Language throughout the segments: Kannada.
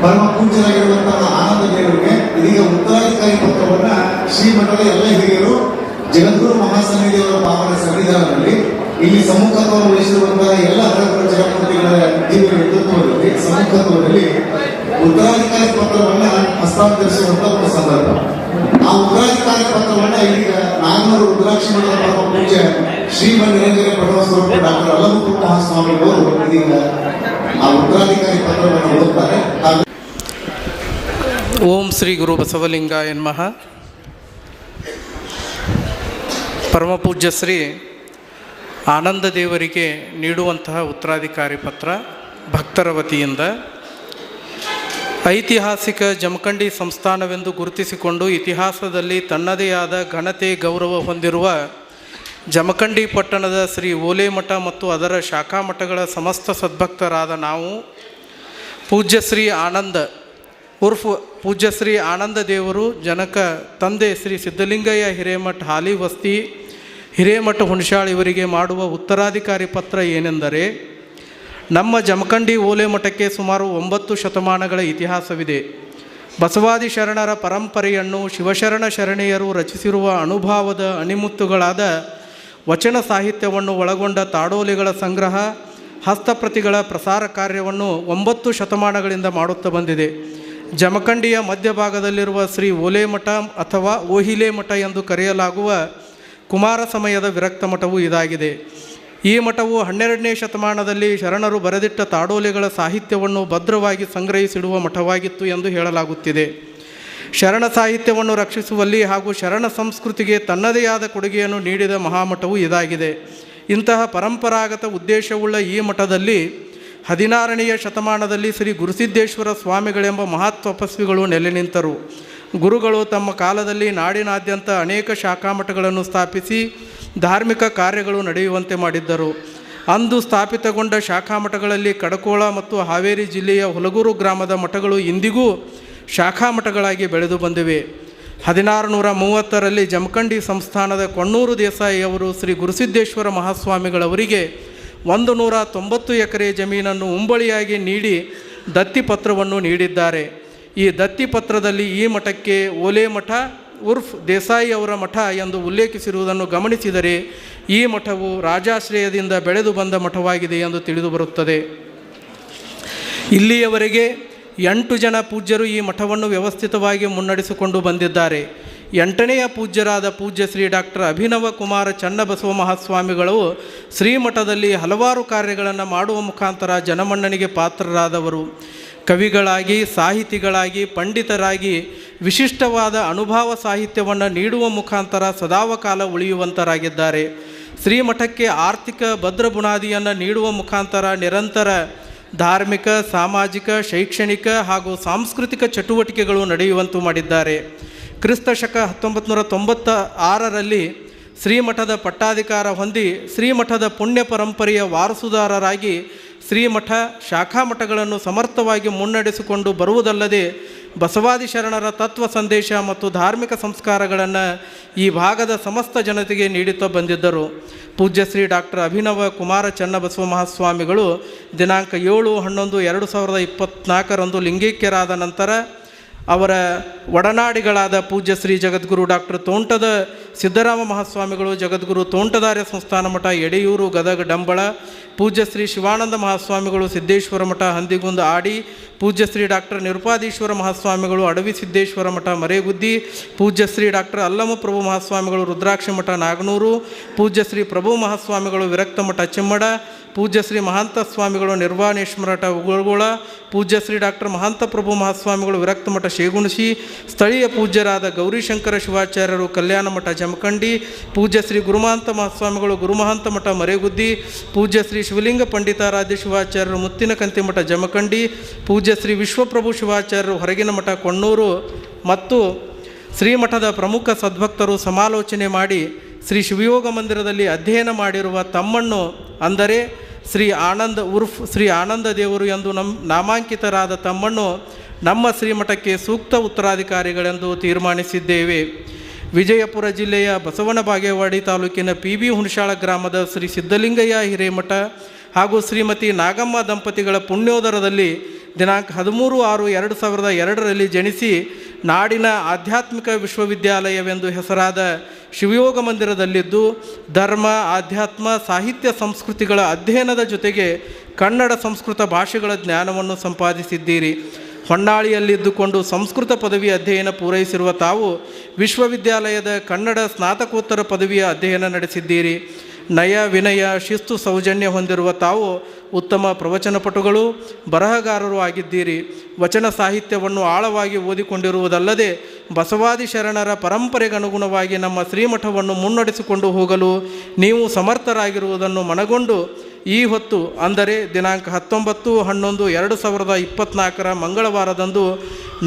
ಪರಮ ಪೂಜ್ಯರಾಗಿರುವಂತಹ ಆನಂದ ದೇವರಿಗೆ ಇದೀಗ ಉತ್ತರಾಧಿಕಾರಿ ಪತ್ರವನ್ನ ಶ್ರೀಮಠದ ಎಲ್ಲ ಹಿರಿಯರು ಜಗದ್ಗುರು ಮಹಾಸನ್ನಿಧಿಯವರ ಪಾವನ ಸನ್ನಿಧಾನದಲ್ಲಿ ಇಲ್ಲಿ ಸಮ್ಮುಖತ್ವವನ್ನು ವಹಿಸಿರುವಂತಹ ಎಲ್ಲ ಹರಪುರ ಜಗನ್ಮೂರ್ತಿಗಳ ದಿವ್ಯ ನೇತೃತ್ವದಲ್ಲಿ ಸಮ್ಮುಖತ್ವದಲ್ಲಿ ಉತ್ತರಾಧಿಕಾರಿ ಪತ್ರವನ್ನ ಹಸ್ತಾಂತರಿಸುವಂತಹ ಒಂದು ಸಂದರ್ಭ. ಆ ಉತ್ತರಾಧಿಕಾರಿ ಪತ್ರವನ್ನ ಈಗ ನಾಗನೂರು ರುದ್ರಾಕ್ಷಿ ಮಠದ ಪರಮ ಪೂಜ್ಯ ಶ್ರೀಮನ್ ನಿರಂಜನ ಪರಮಸ್ವರೂಪ ಡಾಕ್ಟರ್ ಅಲ್ಲಮಪ್ರಭು ಮಹಾಸ್ವಾಮಿಗಳು ಇದೀಗ ಆ ಉತ್ತರಾಧಿಕಾರಿ ಪತ್ರವನ್ನು ಓದುತ್ತಾರೆ. ಓಂ ಶ್ರೀ ಗುರು ಬಸವಲಿಂಗಾಯ ನಮಃ. ಪರಮಪೂಜ್ಯ ಶ್ರೀ ಆನಂದ ದೇವರಿಗೆ ನೀಡುವಂತಹ ಉತ್ತರಾಧಿಕಾರಿ ಪತ್ರ ಭಕ್ತರ ವತಿಯಿಂದ ಐತಿಹಾಸಿಕ ಜಮಖಂಡಿ ಸಂಸ್ಥಾನವೆಂದು ಗುರುತಿಸಿಕೊಂಡು ಇತಿಹಾಸದಲ್ಲಿ ತನ್ನದೇ ಆದ ಘನತೆ ಗೌರವ ಹೊಂದಿರುವ ಜಮಖಂಡಿ ಪಟ್ಟಣದ ಶ್ರೀ ಓಲೇಮಠ ಮತ್ತು ಅದರ ಶಾಖಾ ಮಠಗಳ ಸಮಸ್ತ ಸದ್ಭಕ್ತರಾದ ನಾವು ಪೂಜ್ಯ ಶ್ರೀ ಆನಂದ ಉರ್ಫ್ ಪೂಜ್ಯ ಶ್ರೀ ಆನಂದ ದೇವರು ಜನಕ ತಂದೆ ಶ್ರೀ ಸಿದ್ಧಲಿಂಗಯ್ಯ ಹಿರೇಮಠ ಹಾಲಿ ವಸ್ತಿ ಹಿರೇಮಠ ಹುಣಸಾಳ್ ಇವರಿಗೆ ಮಾಡುವ ಉತ್ತರಾಧಿಕಾರಿ ಪತ್ರ ಏನೆಂದರೆ, ನಮ್ಮ ಜಮಖಂಡಿ ಓಲೇಮಠಕ್ಕೆ ಸುಮಾರು 9 ಶತಮಾನಗಳ ಇತಿಹಾಸವಿದೆ. ಬಸವಾದಿ ಶರಣರ ಪರಂಪರೆಯನ್ನು ಶಿವಶರಣ ಶರಣೆಯರು ರಚಿಸಿರುವ ಅನುಭಾವದ ಅಣಿಮುತ್ತುಗಳಾದ ವಚನ ಸಾಹಿತ್ಯವನ್ನು ಒಳಗೊಂಡ ತಾಡೋಲಿಗಳ ಸಂಗ್ರಹ, ಹಸ್ತಪ್ರತಿಗಳ ಪ್ರಸಾರ ಕಾರ್ಯವನ್ನು 9 ಶತಮಾನಗಳಿಂದ ಮಾಡುತ್ತಾ ಬಂದಿದೆ. ಜಮಖಂಡಿಯ ಮಧ್ಯಭಾಗದಲ್ಲಿರುವ ಶ್ರೀ ಓಲೇಮಠ ಅಥವಾ ಓಹಿಲೆ ಮಠ ಎಂದು ಕರೆಯಲಾಗುವ ಕುಮಾರ ಸಮಯದ ವಿರಕ್ತ ಮಠವು ಇದಾಗಿದೆ. ಈ ಮಠವು 12ನೇ ಶತಮಾನದಲ್ಲಿ ಶರಣರು ಬರೆದಿಟ್ಟ ತಾಡೋಲೆಗಳ ಸಾಹಿತ್ಯವನ್ನು ಭದ್ರವಾಗಿ ಸಂಗ್ರಹಿಸಿಡುವ ಮಠವಾಗಿತ್ತು ಎಂದು ಹೇಳಲಾಗುತ್ತಿದೆ. ಶರಣ ಸಾಹಿತ್ಯವನ್ನು ರಕ್ಷಿಸುವಲ್ಲಿ ಹಾಗೂ ಶರಣ ಸಂಸ್ಕೃತಿಗೆ ತನ್ನದೇ ಆದ ಕೊಡುಗೆಯನ್ನು ನೀಡಿದ ಮಹಾಮಠವು ಇದಾಗಿದೆ. ಇಂತಹ ಪರಂಪರಾಗತ ಉದ್ದೇಶವುಳ್ಳ ಈ ಮಠದಲ್ಲಿ 16ನೆಯ ಶತಮಾನದಲ್ಲಿ ಶ್ರೀ ಗುರುಸಿದ್ದೇಶ್ವರ ಸ್ವಾಮಿಗಳೆಂಬ ಮಹತ್ ತಪಸ್ವಿಗಳು ನೆಲೆ ನಿಂತರು. ಗುರುಗಳು ತಮ್ಮ ಕಾಲದಲ್ಲಿ ನಾಡಿನಾದ್ಯಂತ ಅನೇಕ ಶಾಖಾಮಠಗಳನ್ನು ಸ್ಥಾಪಿಸಿ ಧಾರ್ಮಿಕ ಕಾರ್ಯಗಳು ನಡೆಯುವಂತೆ ಮಾಡಿದ್ದರು. ಅಂದು ಸ್ಥಾಪಿತಗೊಂಡ ಶಾಖಾಮಠಗಳಲ್ಲಿ ಕಡಕೋಳ ಮತ್ತು ಹಾವೇರಿ ಜಿಲ್ಲೆಯ ಹುಲಗೂರು ಗ್ರಾಮದ ಮಠಗಳು ಇಂದಿಗೂ ಶಾಖಾಮಠಗಳಾಗಿ ಬೆಳೆದು ಬಂದಿವೆ. 1630ರಲ್ಲಿ ಜಮಖಂಡಿ ಸಂಸ್ಥಾನದ ಕೊಣ್ಣೂರು ದೇಸಾಯಿಯವರು ಶ್ರೀ ಗುರುಸಿದ್ದೇಶ್ವರ ಮಹಾಸ್ವಾಮಿಗಳವರಿಗೆ 190 ಎಕರೆ ಜಮೀನನ್ನು ಉಂಬಳಿಯಾಗಿ ನೀಡಿ ದತ್ತಿಪತ್ರವನ್ನು ನೀಡಿದ್ದಾರೆ. ಈ ದತ್ತಿಪತ್ರದಲ್ಲಿ ಈ ಮಠಕ್ಕೆ ಓಲೇಮಠ ಉರ್ಫ್ ದೇಸಾಯಿ ಅವರ ಮಠ ಎಂದು ಉಲ್ಲೇಖಿಸಿರುವುದನ್ನು ಗಮನಿಸಿದರೆ ಈ ಮಠವು ರಾಜಾಶ್ರಯದಿಂದ ಬೆಳೆದು ಬಂದ ಮಠವಾಗಿದೆ ಎಂದು ತಿಳಿದು ಬರುತ್ತದೆ. ಇಲ್ಲಿಯವರೆಗೆ 8 ಜನ ಪೂಜ್ಯರು ಈ ಮಠವನ್ನು ವ್ಯವಸ್ಥಿತವಾಗಿ ಮುನ್ನಡೆಸಿಕೊಂಡು ಬಂದಿದ್ದಾರೆ. 8ನೆಯ ಪೂಜ್ಯರಾದ ಪೂಜ್ಯ ಶ್ರೀ ಡಾಕ್ಟರ್ ಅಭಿನವ ಕುಮಾರ ಚನ್ನಬಸವ ಮಹಾಸ್ವಾಮಿಗಳು ಶ್ರೀಮಠದಲ್ಲಿ ಹಲವಾರು ಕಾರ್ಯಗಳನ್ನು ಮಾಡುವ ಮುಖಾಂತರ ಜನಮನ್ನಣೆಗೆ ಪಾತ್ರರಾದವರು. ಕವಿಗಳಾಗಿ, ಸಾಹಿತಿಗಳಾಗಿ, ಪಂಡಿತರಾಗಿ ವಿಶಿಷ್ಟವಾದ ಅನುಭವ ಸಾಹಿತ್ಯವನ್ನು ನೀಡುವ ಮುಖಾಂತರ ಸದಾವಕಾಲ ಉಳಿಯುವಂತರಾಗಿದ್ದಾರೆ. ಶ್ರೀಮಠಕ್ಕೆ ಆರ್ಥಿಕ ಭದ್ರ ಬುನಾದಿಯನ್ನು ನೀಡುವ ಮುಖಾಂತರ ನಿರಂತರ ಧಾರ್ಮಿಕ, ಸಾಮಾಜಿಕ, ಶೈಕ್ಷಣಿಕ ಹಾಗೂ ಸಾಂಸ್ಕೃತಿಕ ಚಟುವಟಿಕೆಗಳು ನಡೆಯುವಂತೆ ಮಾಡಿದ್ದಾರೆ. ಕ್ರಿಸ್ತ ಶಕ 1996ರಲ್ಲಿ ಶ್ರೀಮಠದ ಪಟ್ಟಾಧಿಕಾರ ಹೊಂದಿ ಶ್ರೀಮಠದ ಪುಣ್ಯ ಪರಂಪರೆಯ ವಾರಸುದಾರರಾಗಿ ಶ್ರೀಮಠ ಶಾಖಾಮಠಗಳನ್ನು ಸಮರ್ಥವಾಗಿ ಮುನ್ನಡೆಸಿಕೊಂಡು ಬರುವುದಲ್ಲದೆ ಬಸವಾದಿ ಶರಣರ ತತ್ವ ಸಂದೇಶ ಮತ್ತು ಧಾರ್ಮಿಕ ಸಂಸ್ಕಾರಗಳನ್ನು ಈ ಭಾಗದ ಸಮಸ್ತ ಜನತೆಗೆ ನೀಡುತ್ತಾ ಬಂದಿದ್ದರು. ಪೂಜ್ಯ ಶ್ರೀ ಡಾಕ್ಟರ್ ಅಭಿನವ ಕುಮಾರ ಚನ್ನಬಸವ ಮಹಾಸ್ವಾಮಿಗಳು ದಿನಾಂಕ 7/11/2024ರಂದು ಲಿಂಗೈಕ್ಯರಾದ ನಂತರ ಅವರ ಒಡನಾಡಿಗಳಾದ ಪೂಜ್ಯ ಶ್ರೀ ಜಗದ್ಗುರು ಡಾಕ್ಟರ್ ತೋಂಟದ ಸಿದ್ದರಾಮ ಮಹಾಸ್ವಾಮಿಗಳು, ಜಗದ್ಗುರು ತೋಂಟದಾರ್ಯ ಸಂಸ್ಥಾನ ಮಠ ಎಡೆಯೂರು ಗದಗ ಡಂಬಳ, ಪೂಜ್ಯ ಶ್ರೀ ಶಿವಾನಂದ ಮಹಾಸ್ವಾಮಿಗಳು ಸಿದ್ದೇಶ್ವರ ಮಠ ಹಂದಿಗುಂದ ಆಡಿ, ಪೂಜ್ಯ ಶ್ರೀ ಡಾಕ್ಟರ್ ನಿರುಪಾದೀಶ್ವರ ಮಹಾಸ್ವಾಮಿಗಳು ಅಡವಿ ಸಿದ್ದೇಶ್ವರ ಮಠ ಮರೇಗುದ್ದಿ, ಪೂಜ್ಯ ಶ್ರೀ ಡಾಕ್ಟರ್ ಅಲ್ಲಮಪ್ರಭು ಮಹಾಸ್ವಾಮಿಗಳು ರುದ್ರಾಕ್ಷಿ ಮಠ ನಾಗನೂರು, ಪೂಜ್ಯ ಶ್ರೀ ಪ್ರಭು ಮಹಾಸ್ವಾಮಿಗಳು ವಿರಕ್ತ ಮಠ ಚಿಮ್ಮಡ, ಪೂಜ್ಯ ಶ್ರೀ ಮಹಾಂತ ಸ್ವಾಮಿಗಳು ನಿರ್ವಾಣೇಶ್ವರ ಮಠ ಉಗುಳಗೋಳ, ಪೂಜ್ಯ ಶ್ರೀ ಡಾಕ್ಟರ್ ಮಹಾಂತ ಪ್ರಭು ಮಹಾಸ್ವಾಮಿಗಳು ವಿರಕ್ತ ಮಠ ಶೇಗುಣಸಿ, ಸ್ಥಳೀಯ ಪೂಜ್ಯರಾದ ಗೌರಿಶಂಕರ ಶಿವಾಚಾರ್ಯರು ಕಲ್ಯಾಣ ಮಠ ಜಮಖಂಡಿ, ಪೂಜ್ಯ ಶ್ರೀ ಗುರುಮಹಂತ ಮಹಾಸ್ವಾಮಿಗಳು ಗುರುಮಹಂತ ಮಠ ಮರೇಗುದ್ದಿ, ಪೂಜ್ಯ ಶ್ರೀ ಶಿವಲಿಂಗ ಪಂಡಿತಾರಾಧ್ಯ ಶಿವಾಚಾರ್ಯರು ಮುತ್ತಿನಕಂತಿ ಮಠ ಜಮಖಂಡಿ, ಪೂಜ್ಯ ಶ್ರೀ ವಿಶ್ವಪ್ರಭು ಶಿವಾಚಾರ್ಯರು ಹೊರಗಿನ ಮಠ ಕೊಣ್ಣೂರು ಮತ್ತು ಶ್ರೀಮಠದ ಪ್ರಮುಖ ಸದ್ಭಕ್ತರು ಸಮಾಲೋಚನೆ ಮಾಡಿ ಶ್ರೀ ಶಿವಯೋಗ ಮಂದಿರದಲ್ಲಿ ಅಧ್ಯಯನ ಮಾಡಿರುವ ತಮ್ಮನ್ನು ಅಂದರೆ ಶ್ರೀ ಆನಂದ ಉರ್ಫ್ ಶ್ರೀ ಆನಂದ ದೇವರು ಎಂದು ನಾಮಾಂಕಿತರಾದ ತಮ್ಮನ್ನು ನಮ್ಮ ಶ್ರೀಮಠಕ್ಕೆ ಸೂಕ್ತ ಉತ್ತರಾಧಿಕಾರಿಗಳೆಂದು ತೀರ್ಮಾನಿಸಿದ್ದೇವೆ. ವಿಜಯಪುರ ಜಿಲ್ಲೆಯ ಬಸವನ ಬಾಗೇವಾಡಿ ತಾಲೂಕಿನ PB ಹುಣಸಾಳ ಗ್ರಾಮದ ಶ್ರೀ ಸಿದ್ಧಲಿಂಗಯ್ಯ ಹಿರೇಮಠ ಹಾಗೂ ಶ್ರೀಮತಿ ನಾಗಮ್ಮ ದಂಪತಿಗಳ ಪುಣ್ಯೋದರದಲ್ಲಿ ದಿನಾಂಕ 13/6/2002 ಜನಿಸಿ ನಾಡಿನ ಆಧ್ಯಾತ್ಮಿಕ ವಿಶ್ವವಿದ್ಯಾಲಯವೆಂದು ಹೆಸರಾದ ಶಿವಯೋಗ ಮಂದಿರದಲ್ಲಿದ್ದು ಧರ್ಮ, ಆಧ್ಯಾತ್ಮ, ಸಾಹಿತ್ಯ, ಸಂಸ್ಕೃತಿಗಳ ಅಧ್ಯಯನದ ಜೊತೆಗೆ ಕನ್ನಡ ಸಂಸ್ಕೃತ ಭಾಷೆಗಳ ಜ್ಞಾನವನ್ನು ಸಂಪಾದಿಸಿದ್ದೀರಿ. ಹೊನ್ನಾಳಿಯಲ್ಲಿದ್ದುಕೊಂಡು ಸಂಸ್ಕೃತ ಪದವಿ ಅಧ್ಯಯನ ಪೂರೈಸಿರುವ ತಾವು ವಿಶ್ವವಿದ್ಯಾಲಯದ ಕನ್ನಡ ಸ್ನಾತಕೋತ್ತರ ಪದವಿಯ ಅಧ್ಯಯನ ನಡೆಸಿದ್ದೀರಿ. ನಯ, ವಿನಯ, ಶಿಸ್ತು, ಸೌಜನ್ಯ ಹೊಂದಿರುವ ತಾವು ಉತ್ತಮ ಪ್ರವಚನಪಟುಗಳು, ಬರಹಗಾರರು ಆಗಿದ್ದೀರಿ. ವಚನ ಸಾಹಿತ್ಯವನ್ನು ಆಳವಾಗಿ ಓದಿಕೊಂಡಿರುವುದಲ್ಲದೆ ಬಸವಾದಿ ಶರಣರ ಪರಂಪರೆಗನುಗುಣವಾಗಿ ನಮ್ಮ ಶ್ರೀಮಠವನ್ನು ಮುನ್ನಡೆಸಿಕೊಂಡು ಹೋಗಲು ನೀವು ಸಮರ್ಥರಾಗಿರುವುದನ್ನು ಮನಗೊಂಡು ಈ ಹೊತ್ತು ಅಂದರೆ ದಿನಾಂಕ 19/11/2024 ಮಂಗಳವಾರದಂದು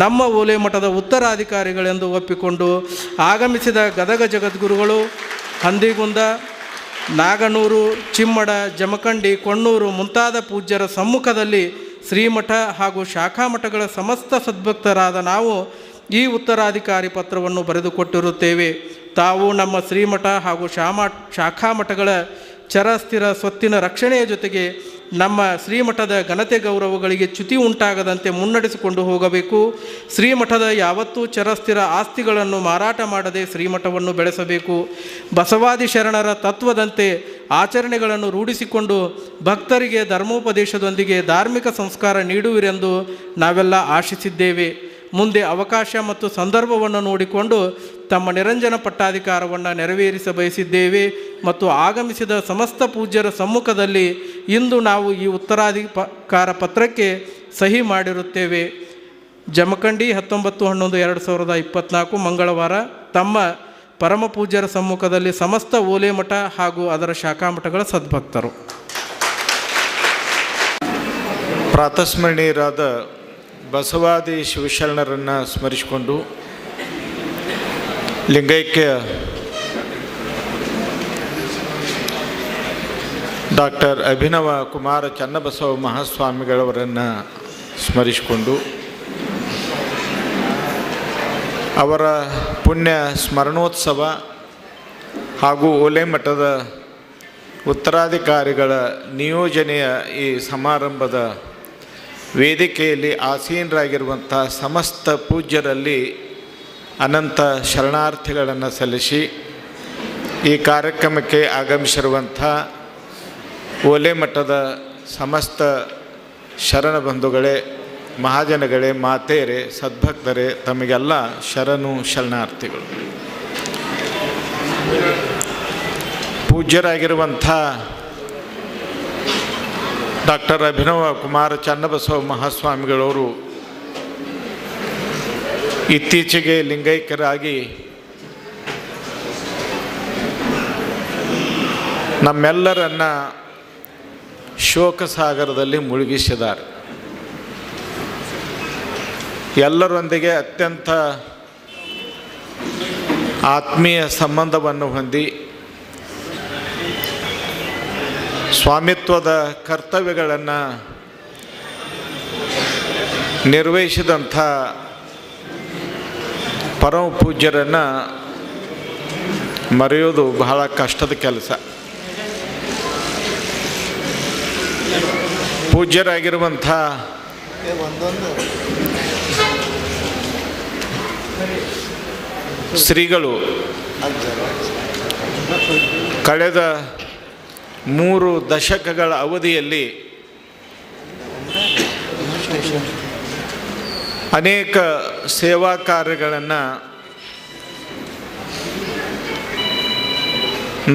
ನಮ್ಮ ಓಲೆಮಠದ ಉತ್ತರಾಧಿಕಾರಿಗಳೆಂದು ಒಪ್ಪಿಕೊಂಡು ಆಗಮಿಸಿದ ಗದಗ ಜಗದ್ಗುರುಗಳು, ಹಂದಿಗುಂದ, ನಾಗನೂರು, ಚಿಮ್ಮಡ, ಜಮಖಂಡಿ, ಕೊಣ್ಣೂರು ಮುಂತಾದ ಪೂಜ್ಯರ ಸಮ್ಮುಖದಲ್ಲಿ ಶ್ರೀಮಠ ಹಾಗೂ ಶಾಖಾಮಠಗಳ ಸಮಸ್ತ ಸದ್ಭಕ್ತರಾದ ನಾವು ಈ ಉತ್ತರಾಧಿಕಾರಿ ಪತ್ರವನ್ನು ಬರೆದುಕೊಟ್ಟಿರುತ್ತೇವೆ. ತಾವು ನಮ್ಮ ಶ್ರೀಮಠ ಹಾಗೂ ಶಾಖಾಮಠಗಳ ಚರಸ್ಥಿರ ಸ್ವತ್ತಿನ ರಕ್ಷಣೆಯ ಜೊತೆಗೆ ನಮ್ಮ ಶ್ರೀಮಠದ ಘನತೆ ಗೌರವಗಳಿಗೆ ಚ್ಯುತಿ ಉಂಟಾಗದಂತೆ ಮುನ್ನಡೆಸಿಕೊಂಡು ಹೋಗಬೇಕು. ಶ್ರೀಮಠದ ಯಾವತ್ತೂ ಚರಸ್ಥಿರ ಆಸ್ತಿಗಳನ್ನು ಮಾರಾಟ ಮಾಡದೆ ಶ್ರೀಮಠವನ್ನು ಬೆಳೆಸಬೇಕು. ಬಸವಾದಿ ಶರಣರ ತತ್ವದಂತೆ ಆಚರಣೆಗಳನ್ನು ರೂಢಿಸಿಕೊಂಡು ಭಕ್ತರಿಗೆ ಧರ್ಮೋಪದೇಶದೊಂದಿಗೆ ಧಾರ್ಮಿಕ ಸಂಸ್ಕಾರ ನೀಡುವಿರೆಂದು ನಾವೆಲ್ಲ ಆಶಿಸಿದ್ದೇವೆ. ಮುಂದೆ ಅವಕಾಶ ಮತ್ತು ಸಂದರ್ಭವನ್ನು ನೋಡಿಕೊಂಡು ತಮ್ಮ ನಿರಂಜನ ಪಟ್ಟಾಧಿಕಾರವನ್ನು ನೆರವೇರಿಸ ಬಯಸಿದ್ದೇವೆ ಮತ್ತು ಆಗಮಿಸಿದ ಸಮಸ್ತ ಪೂಜ್ಯರ ಸಮ್ಮುಖದಲ್ಲಿ ಇಂದು ನಾವು ಈ ಉತ್ತರಾಧಿಕಾರ ಪತ್ರಕ್ಕೆ ಸಹಿ ಮಾಡಿರುತ್ತೇವೆ. ಜಮಖಂಡಿ 19/11/2024 ಮಂಗಳವಾರ. ತಮ್ಮ ಪರಮ ಪೂಜ್ಯರ ಸಮ್ಮುಖದಲ್ಲಿ ಸಮಸ್ತ ಓಲೆಮಠ ಹಾಗೂ ಅದರ ಶಾಖಾಮಠಗಳ ಸದ್ಭಕ್ತರು. ಪ್ರಾತಸ್ಮರಣೀಯರಾದ ಬಸವಾದಿ ಶಿವಶರಣರನ್ನು ಸ್ಮರಿಸಿಕೊಂಡು ಲಿಂಗೈಕ್ಯ ಡಾಕ್ಟರ್ ಅಭಿನವ ಕುಮಾರ ಚನ್ನಬಸವ ಮಹಾಸ್ವಾಮಿಗಳವರನ್ನು ಸ್ಮರಿಸಿಕೊಂಡು ಅವರ ಪುಣ್ಯ ಸ್ಮರಣೋತ್ಸವ ಹಾಗೂ ಓಲೆಮಠದ ಉತ್ತರಾಧಿಕಾರಿಗಳ ನಿಯೋಜನೆಯ ಈ ಸಮಾರಂಭದ ವೇದಿಕೆಯಲ್ಲಿ ಆಸೀನರಾಗಿರುವಂಥ ಸಮಸ್ತ ಪೂಜ್ಯರಲ್ಲಿ ಅನಂತ ಶರಣಾರ್ಥಿಗಳನ್ನು ಸಲ್ಲಿಸಿ ಈ ಕಾರ್ಯಕ್ರಮಕ್ಕೆ ಆಗಮಿಸಿರುವಂಥ ಓಲೆಮಠದ ಸಮಸ್ತ ಶರಣ ಬಂಧುಗಳೇ, ಮಹಾಜನಗಳೇ, ಮಾತೆಯರೇ, ಸದ್ಭಕ್ತರೇ, ತಮಗೆಲ್ಲ ಶರಣಾರ್ಥಿಗಳು. ಪೂಜ್ಯರಾಗಿರುವಂಥ ಡಾಕ್ಟರ್ ಅಭಿನವ ಕುಮಾರ ಚನ್ನಬಸವ ಮಹಾಸ್ವಾಮಿಗಳವರು ಇತ್ತೀಚೆಗೆ ಲಿಂಗೈಕ್ಯರಾಗಿ ನಮ್ಮೆಲ್ಲರನ್ನ ಶೋಕ ಸಾಗರದಲ್ಲಿ ಮುಳುಗಿಸಿದ್ದಾರೆ. ಎಲ್ಲರೊಂದಿಗೆ ಅತ್ಯಂತ ಆತ್ಮೀಯ ಸಂಬಂಧವನ್ನು ಹೊಂದಿ ಸ್ವಾಮಿತ್ವದ ಕರ್ತವ್ಯಗಳನ್ನು ನಿರ್ವಹಿಸಿದಂಥ ಪರಮ ಪೂಜ್ಯರನ್ನು ಮರೆಯೋದು ಬಹಳ ಕಷ್ಟದ ಕೆಲಸ. ಪೂಜ್ಯರಾಗಿರುವಂಥ ಶ್ರೀಗಳು ಕಳೆದ 3 ದಶಕಗಳ ಅವಧಿಯಲ್ಲಿ ಅನೇಕ ಸೇವಾ ಕಾರ್ಯಗಳನ್ನು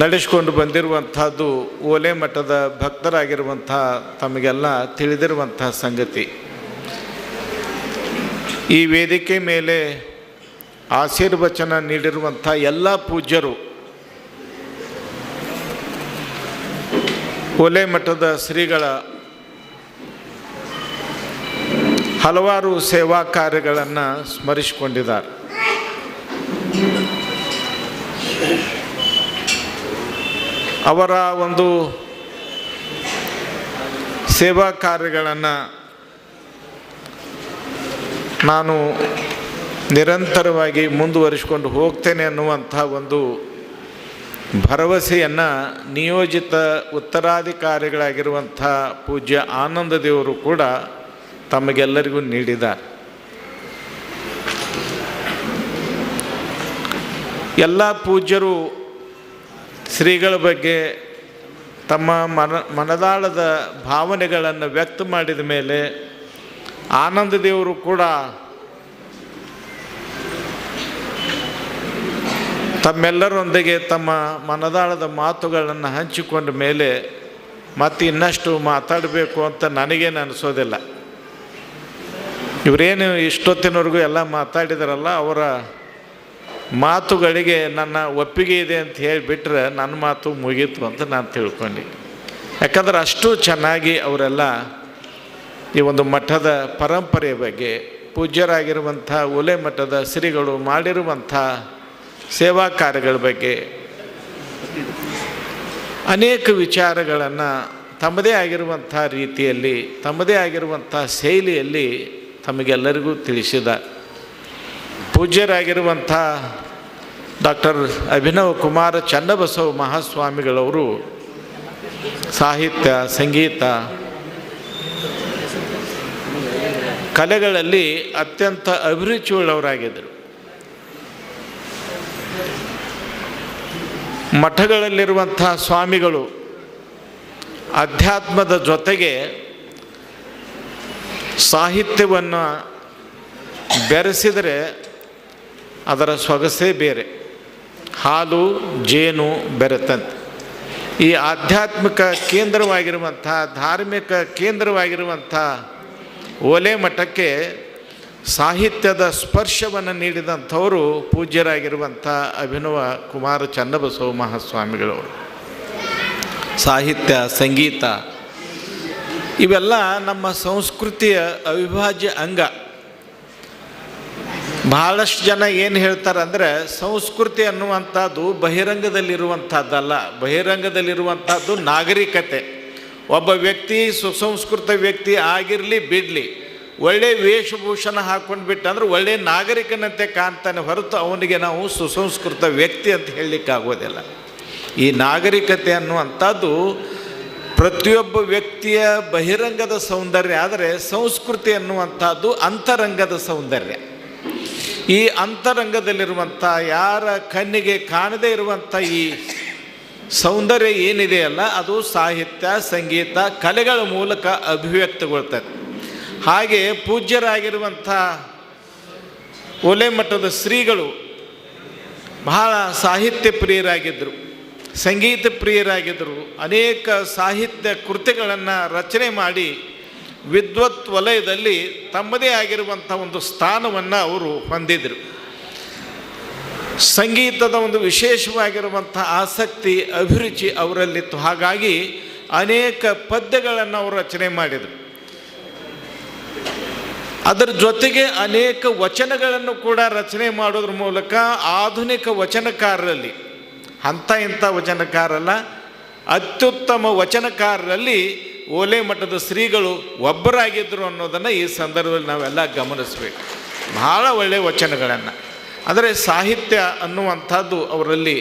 ನಡೆಸಿಕೊಂಡು ಬಂದಿರುವಂಥದ್ದು ಓಲೆಮಠದ ಭಕ್ತರಾಗಿರುವಂಥ ತಮಗೆಲ್ಲ ತಿಳಿದಿರುವಂಥ ಸಂಗತಿ. ಈ ವೇದಿಕೆ ಮೇಲೆ ಆಶೀರ್ವಚನ ನೀಡಿರುವಂಥ ಎಲ್ಲ ಪೂಜ್ಯರು ಓಲೆಮಠದ ಶ್ರೀಗಳ ಹಲವಾರು ಸೇವಾ ಕಾರ್ಯಗಳನ್ನು ಸ್ಮರಿಸಿಕೊಂಡಿದ್ದಾರೆ. ಅವರ ಒಂದು ಸೇವಾ ಕಾರ್ಯಗಳನ್ನು ನಾನು ನಿರಂತರವಾಗಿ ಮುಂದುವರಿಸಿಕೊಂಡು ಹೋಗ್ತೇನೆ ಅನ್ನುವಂಥ ಒಂದು ಭರವಸೆಯನ್ನು ನಿಯೋಜಿತ ಉತ್ತರಾಧಿಕಾರಿಗಳಾಗಿರುವಂಥ ಪೂಜ್ಯ ಆನಂದ ದೇವರು ಕೂಡ ತಮಗೆಲ್ಲರಿಗೂ ನೀಡಿದ್ದಾರೆ. ಎಲ್ಲ ಪೂಜ್ಯರು ಶ್ರೀಗಳ ಬಗ್ಗೆ ತಮ್ಮ ಮನದಾಳದ ಭಾವನೆಗಳನ್ನು ವ್ಯಕ್ತ ಮಾಡಿದ ಮೇಲೆ ಆನಂದ ದೇವರು ಕೂಡ ತಮ್ಮೆಲ್ಲರೊಂದಿಗೆ ತಮ್ಮ ಮನದಾಳದ ಮಾತುಗಳನ್ನು ಹಂಚಿಕೊಂಡ ಮೇಲೆ ಮತ್ತೆ ಇನ್ನಷ್ಟು ಮಾತಾಡಬೇಕು ಅಂತ ನನಗೇನು ಅನಿಸೋದಿಲ್ಲ. ಇವರೇನು ಇಷ್ಟೊತ್ತಿನವರೆಗೂ ಎಲ್ಲ ಮಾತಾಡಿದಾರಲ್ಲ, ಅವರ ಮಾತುಗಳಿಗೆ ನನ್ನ ಒಪ್ಪಿಗೆ ಇದೆ ಅಂತ ಹೇಳಿಬಿಟ್ರೆ ನನ್ನ ಮಾತು ಮುಗೀತು ಅಂತ ನಾನು ತಿಳ್ಕೊಂಡು. ಯಾಕಂದ್ರೆ ಅಷ್ಟು ಚೆನ್ನಾಗಿ ಅವರೆಲ್ಲ ಈ ಒಂದು ಮಠದ ಪರಂಪರೆಯ ಬಗ್ಗೆ, ಪೂಜ್ಯರಾಗಿರುವಂಥ ಒಲೆ ಮಠದ ಶ್ರೀಗಳು ಮಾಡಿರುವಂಥ ಸೇವಾ ಕಾರ್ಯಗಳ ಬಗ್ಗೆ ಅನೇಕ ವಿಚಾರಗಳನ್ನು ತಮ್ಮದೇ ಆಗಿರುವಂಥ ರೀತಿಯಲ್ಲಿ, ತಮ್ಮದೇ ಆಗಿರುವಂಥ ಶೈಲಿಯಲ್ಲಿ ತಮಗೆಲ್ಲರಿಗೂ ತಿಳಿಸಿದ ಪೂಜ್ಯರಾಗಿರುವಂಥ ಡಾಕ್ಟರ್ ಅಭಿನವ ಕುಮಾರ ಚನ್ನಬಸವ ಮಹಾಸ್ವಾಮಿಗಳವರು ಸಾಹಿತ್ಯ, ಸಂಗೀತ, ಕಲೆಗಳಲ್ಲಿ ಅತ್ಯಂತ ಅಭಿರುಚಿಯುಳ್ಳವರಾಗಿದ್ದರು. ಮಠಗಳಲ್ಲಿರುವಂಥ ಸ್ವಾಮಿಗಳು ಅಧ್ಯಾತ್ಮದ ಜೊತೆಗೆ ಸಾಹಿತ್ಯವನ್ನು ಬೆರೆಸಿದರೆ ಅದರ ಸೊಗಸೇ ಬೇರೆ. ಹಾಲು ಜೇನು ಬೆರೆತಂತೆ. ಈ ಆಧ್ಯಾತ್ಮಿಕ ಕೇಂದ್ರವಾಗಿರುವಂಥ, ಧಾರ್ಮಿಕ ಕೇಂದ್ರವಾಗಿರುವಂಥ ಒಲೆ ಮಠಕ್ಕೆ ಸಾಹಿತ್ಯದ ಸ್ಪರ್ಶವನ್ನು ನೀಡಿದಂಥವರು ಪೂಜ್ಯರಾಗಿರುವಂಥ ಅಭಿನವ ಕುಮಾರ ಚನ್ನಬಸವ ಮಹಾಸ್ವಾಮಿಗಳವರು. ಸಾಹಿತ್ಯ, ಸಂಗೀತ ಇವೆಲ್ಲ ನಮ್ಮ ಸಂಸ್ಕೃತಿಯ ಅವಿಭಾಜ್ಯ ಅಂಗ. ಬಹಳಷ್ಟು ಜನ ಏನು ಹೇಳ್ತಾರೆ ಅಂದರೆ, ಸಂಸ್ಕೃತಿ ಅನ್ನುವಂಥದ್ದು ಬಹಿರಂಗದಲ್ಲಿರುವಂಥದ್ದಲ್ಲ, ಬಹಿರಂಗದಲ್ಲಿರುವಂಥದ್ದು ನಾಗರಿಕತೆ. ಒಬ್ಬ ವ್ಯಕ್ತಿ ಸುಸಂಸ್ಕೃತ ವ್ಯಕ್ತಿ ಆಗಿರಲಿ ಬಿಡಲಿ, ಒಳ್ಳೆ ವೇಷಭೂಷಣ ಹಾಕ್ಕೊಂಡು ಬಿಟ್ಟಂದ್ರೆ ಒಳ್ಳೆಯ ನಾಗರಿಕನಂತೆ ಕಾಣ್ತಾನೆ ಹೊರತು ಅವನಿಗೆ ನಾವು ಸುಸಂಸ್ಕೃತ ವ್ಯಕ್ತಿ ಅಂತ ಹೇಳಲಿಕ್ಕಾಗೋದಿಲ್ಲ. ಈ ನಾಗರಿಕತೆ ಅನ್ನುವಂಥದ್ದು ಪ್ರತಿಯೊಬ್ಬ ವ್ಯಕ್ತಿಯ ಬಹಿರಂಗದ ಸೌಂದರ್ಯ. ಆದರೆ ಸಂಸ್ಕೃತಿ ಅನ್ನುವಂಥದ್ದು ಅಂತರಂಗದ ಸೌಂದರ್ಯ. ಈ ಅಂತರಂಗದಲ್ಲಿರುವಂಥ, ಯಾರ ಕಣ್ಣಿಗೆ ಕಾಣದೇ ಇರುವಂಥ ಈ ಸೌಂದರ್ಯ ಏನಿದೆಯಲ್ಲ, ಅದು ಸಾಹಿತ್ಯ, ಸಂಗೀತ, ಕಲೆಗಳ ಮೂಲಕ ಅಭಿವ್ಯಕ್ತಗೊಳ್ತದೆ. ಹಾಗೆ ಪೂಜ್ಯರಾಗಿರುವಂಥ ಒಲೆ ಮಠದ ಶ್ರೀಗಳು ಬಹಳ ಸಾಹಿತ್ಯ ಪ್ರಿಯರಾಗಿದ್ದರು, ಸಂಗೀತ ಪ್ರಿಯರಾಗಿದ್ದರು. ಅನೇಕ ಸಾಹಿತ್ಯ ಕೃತಿಗಳನ್ನು ರಚನೆ ಮಾಡಿ ವಿದ್ವತ್ ವಲಯದಲ್ಲಿ ತಮ್ಮದೇ ಆಗಿರುವಂಥ ಒಂದು ಸ್ಥಾನವನ್ನು ಅವರು ಹೊಂದಿದರು. ಸಂಗೀತದ ಒಂದು ವಿಶೇಷವಾಗಿರುವಂಥ ಆಸಕ್ತಿ, ಅಭಿರುಚಿ ಅವರಲ್ಲಿತ್ತು. ಹಾಗಾಗಿ ಅನೇಕ ಪದ್ಯಗಳನ್ನು ಅವರು ರಚನೆ ಮಾಡಿದರು. ಅದರ ಜೊತೆಗೆ ಅನೇಕ ವಚನಗಳನ್ನು ಕೂಡ ರಚನೆ ಮಾಡೋದ್ರ ಮೂಲಕ ಆಧುನಿಕ ವಚನಕಾರರಲ್ಲಿ, ಅಂಥ ಇಂಥ ವಚನಕಾರಲ್ಲ, ಅತ್ಯುತ್ತಮ ವಚನಕಾರರಲ್ಲಿ ಒಲೆ ಮಠದ ಶ್ರೀಗಳು ಒಬ್ಬರಾಗಿದ್ದರು ಅನ್ನೋದನ್ನು ಈ ಸಂದರ್ಭದಲ್ಲಿ ನಾವೆಲ್ಲ ಗಮನಿಸಬೇಕು. ಬಹಳ ಒಳ್ಳೆಯ ವಚನಗಳನ್ನು, ಅಂದರೆ ಸಾಹಿತ್ಯ ಅನ್ನುವಂಥದ್ದು ಅವರಲ್ಲಿ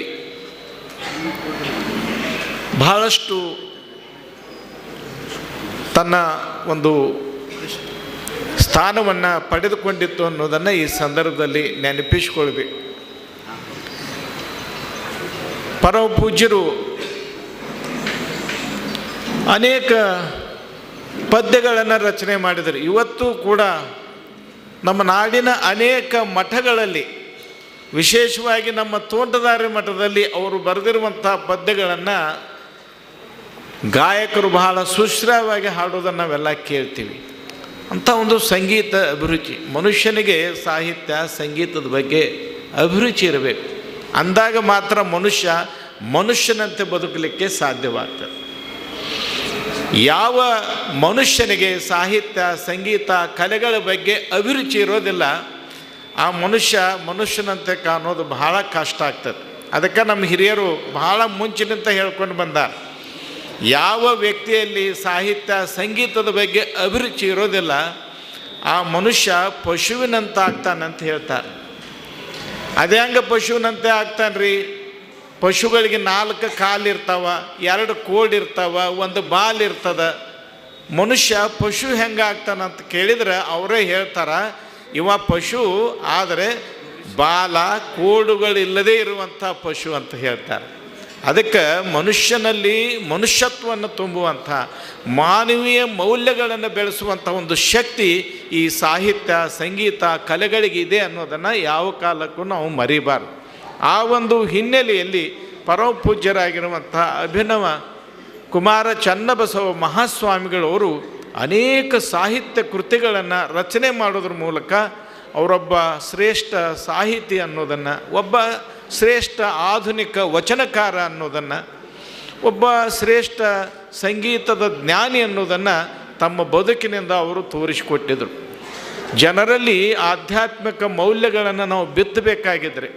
ಬಹಳಷ್ಟು ತನ್ನ ಒಂದು ಸ್ಥಾನವನ್ನು ಪಡೆದುಕೊಂಡಿತ್ತು ಅನ್ನೋದನ್ನು ಈ ಸಂದರ್ಭದಲ್ಲಿ ನೆನಪಿಸಿಕೊಳ್ಬೇಕು. ಪರಮ ಪೂಜ್ಯರು ಅನೇಕ ಪದ್ಯಗಳನ್ನು ರಚನೆ ಮಾಡಿದರು. ಇವತ್ತು ಕೂಡ ನಮ್ಮ ನಾಡಿನ ಅನೇಕ ಮಠಗಳಲ್ಲಿ, ವಿಶೇಷವಾಗಿ ನಮ್ಮ ತೋಂಟದಾರ್ಯ ಮಠದಲ್ಲಿ ಅವರು ಬರೆದಿರುವಂಥ ಪದ್ಯಗಳನ್ನು ಗಾಯಕರು ಬಹಳ ಸುಶ್ರಾವ್ಯವಾಗಿ ಹಾಡೋದನ್ನು ನಾವೆಲ್ಲ ಕೇಳ್ತೀವಿ. ಅಂಥ ಒಂದು ಸಂಗೀತ ಅಭಿರುಚಿ, ಮನುಷ್ಯನಿಗೆ ಸಾಹಿತ್ಯ ಸಂಗೀತದ ಬಗ್ಗೆ ಅಭಿರುಚಿ ಇರಬೇಕು. ಅಂದಾಗ ಮಾತ್ರ ಮನುಷ್ಯನಂತೆ ಬದುಕಲಿಕ್ಕೆ ಸಾಧ್ಯವಾಗ್ತದೆ. ಯಾವ ಮನುಷ್ಯನಿಗೆ ಸಾಹಿತ್ಯ ಸಂಗೀತ ಕಲೆಗಳ ಬಗ್ಗೆ ಅಭಿರುಚಿ ಇರೋದಿಲ್ಲ, ಆ ಮನುಷ್ಯನಂತೆ ಕಾಣೋದು ಬಹಳ ಕಷ್ಟ ಆಗ್ತದೆ. ಅದಕ್ಕೆ ನಮ್ಮ ಹಿರಿಯರು ಬಹಳ ಮುಂಚಿನಿಂದ ಹೇಳ್ಕೊಂಡು ಬಂದಾರ, ಯಾವ ವ್ಯಕ್ತಿಯಲ್ಲಿ ಸಾಹಿತ್ಯ ಸಂಗೀತದ ಬಗ್ಗೆ ಅಭಿರುಚಿ ಇರೋದಿಲ್ಲ ಆ ಮನುಷ್ಯ ಪಶುವಿನಂತ ಆಗ್ತಾನಂತ ಹೇಳ್ತಾರೆ. ಅದೇ ಹಂಗೆ ಪಶುವಿನಂತೆ ಆಗ್ತಾನ್ರಿ? ಪಶುಗಳಿಗೆ 4 ಕಾಲು ಇರ್ತಾವ, 2 ಕೋಡ್ ಇರ್ತಾವ, 1 ಬಾಲ್ ಇರ್ತದೆ, ಮನುಷ್ಯ ಪಶು ಹೆಂಗಾಗ್ತಾನಂತ ಕೇಳಿದ್ರೆ ಅವರೇ ಹೇಳ್ತಾರೆ, ಇವ ಪಶು ಆದರೆ ಬಾಲ ಕೋಡುಗಳಿಲ್ಲದೇ ಇರುವಂಥ ಪಶು ಅಂತ ಹೇಳ್ತಾರೆ. ಅದಕ್ಕೆ ಮನುಷ್ಯನಲ್ಲಿ ಮನುಷ್ಯತ್ವವನ್ನು ತುಂಬುವಂಥ ಮಾನವೀಯ ಮೌಲ್ಯಗಳನ್ನು ಬೆಳೆಸುವಂಥ ಒಂದು ಶಕ್ತಿ ಈ ಸಾಹಿತ್ಯ ಸಂಗೀತ ಕಲೆಗಳಿಗೆ ಇದೆ ಅನ್ನೋದನ್ನು ಯಾವ ಕಾಲಕ್ಕೂ ನಾವು ಮರಿಬಾರ್ದು. ಆ ಒಂದು ಹಿನ್ನೆಲೆಯಲ್ಲಿ ಪರಮ ಪೂಜ್ಯರಾಗಿರುವಂಥ ಅಭಿನವ ಕುಮಾರ ಚನ್ನಬಸವ ಮಹಾಸ್ವಾಮಿಗಳವರು ಅನೇಕ ಸಾಹಿತ್ಯ ಕೃತಿಗಳನ್ನು ರಚನೆ ಮಾಡೋದ್ರ ಮೂಲಕ ಅವರೊಬ್ಬ ಶ್ರೇಷ್ಠ ಸಾಹಿತಿ ಅನ್ನೋದನ್ನು, ಒಬ್ಬ ಶ್ರೇಷ್ಠ ಆಧುನಿಕ ವಚನಕಾರ ಅನ್ನೋದನ್ನು, ಒಬ್ಬ ಶ್ರೇಷ್ಠ ಸಂಗೀತದ ಜ್ಞಾನಿ ಅನ್ನೋದನ್ನು ತಮ್ಮ ಬದುಕಿನಿಂದ ಅವರು ತೋರಿಸಿಕೊಟ್ಟಿದ್ದರು. ಜನರಲ್ಲಿ ಆಧ್ಯಾತ್ಮಿಕ ಮೌಲ್ಯಗಳನ್ನು ನಾವು ಬಿತ್ತಬೇಕಾಗಿದ್ದರೆ,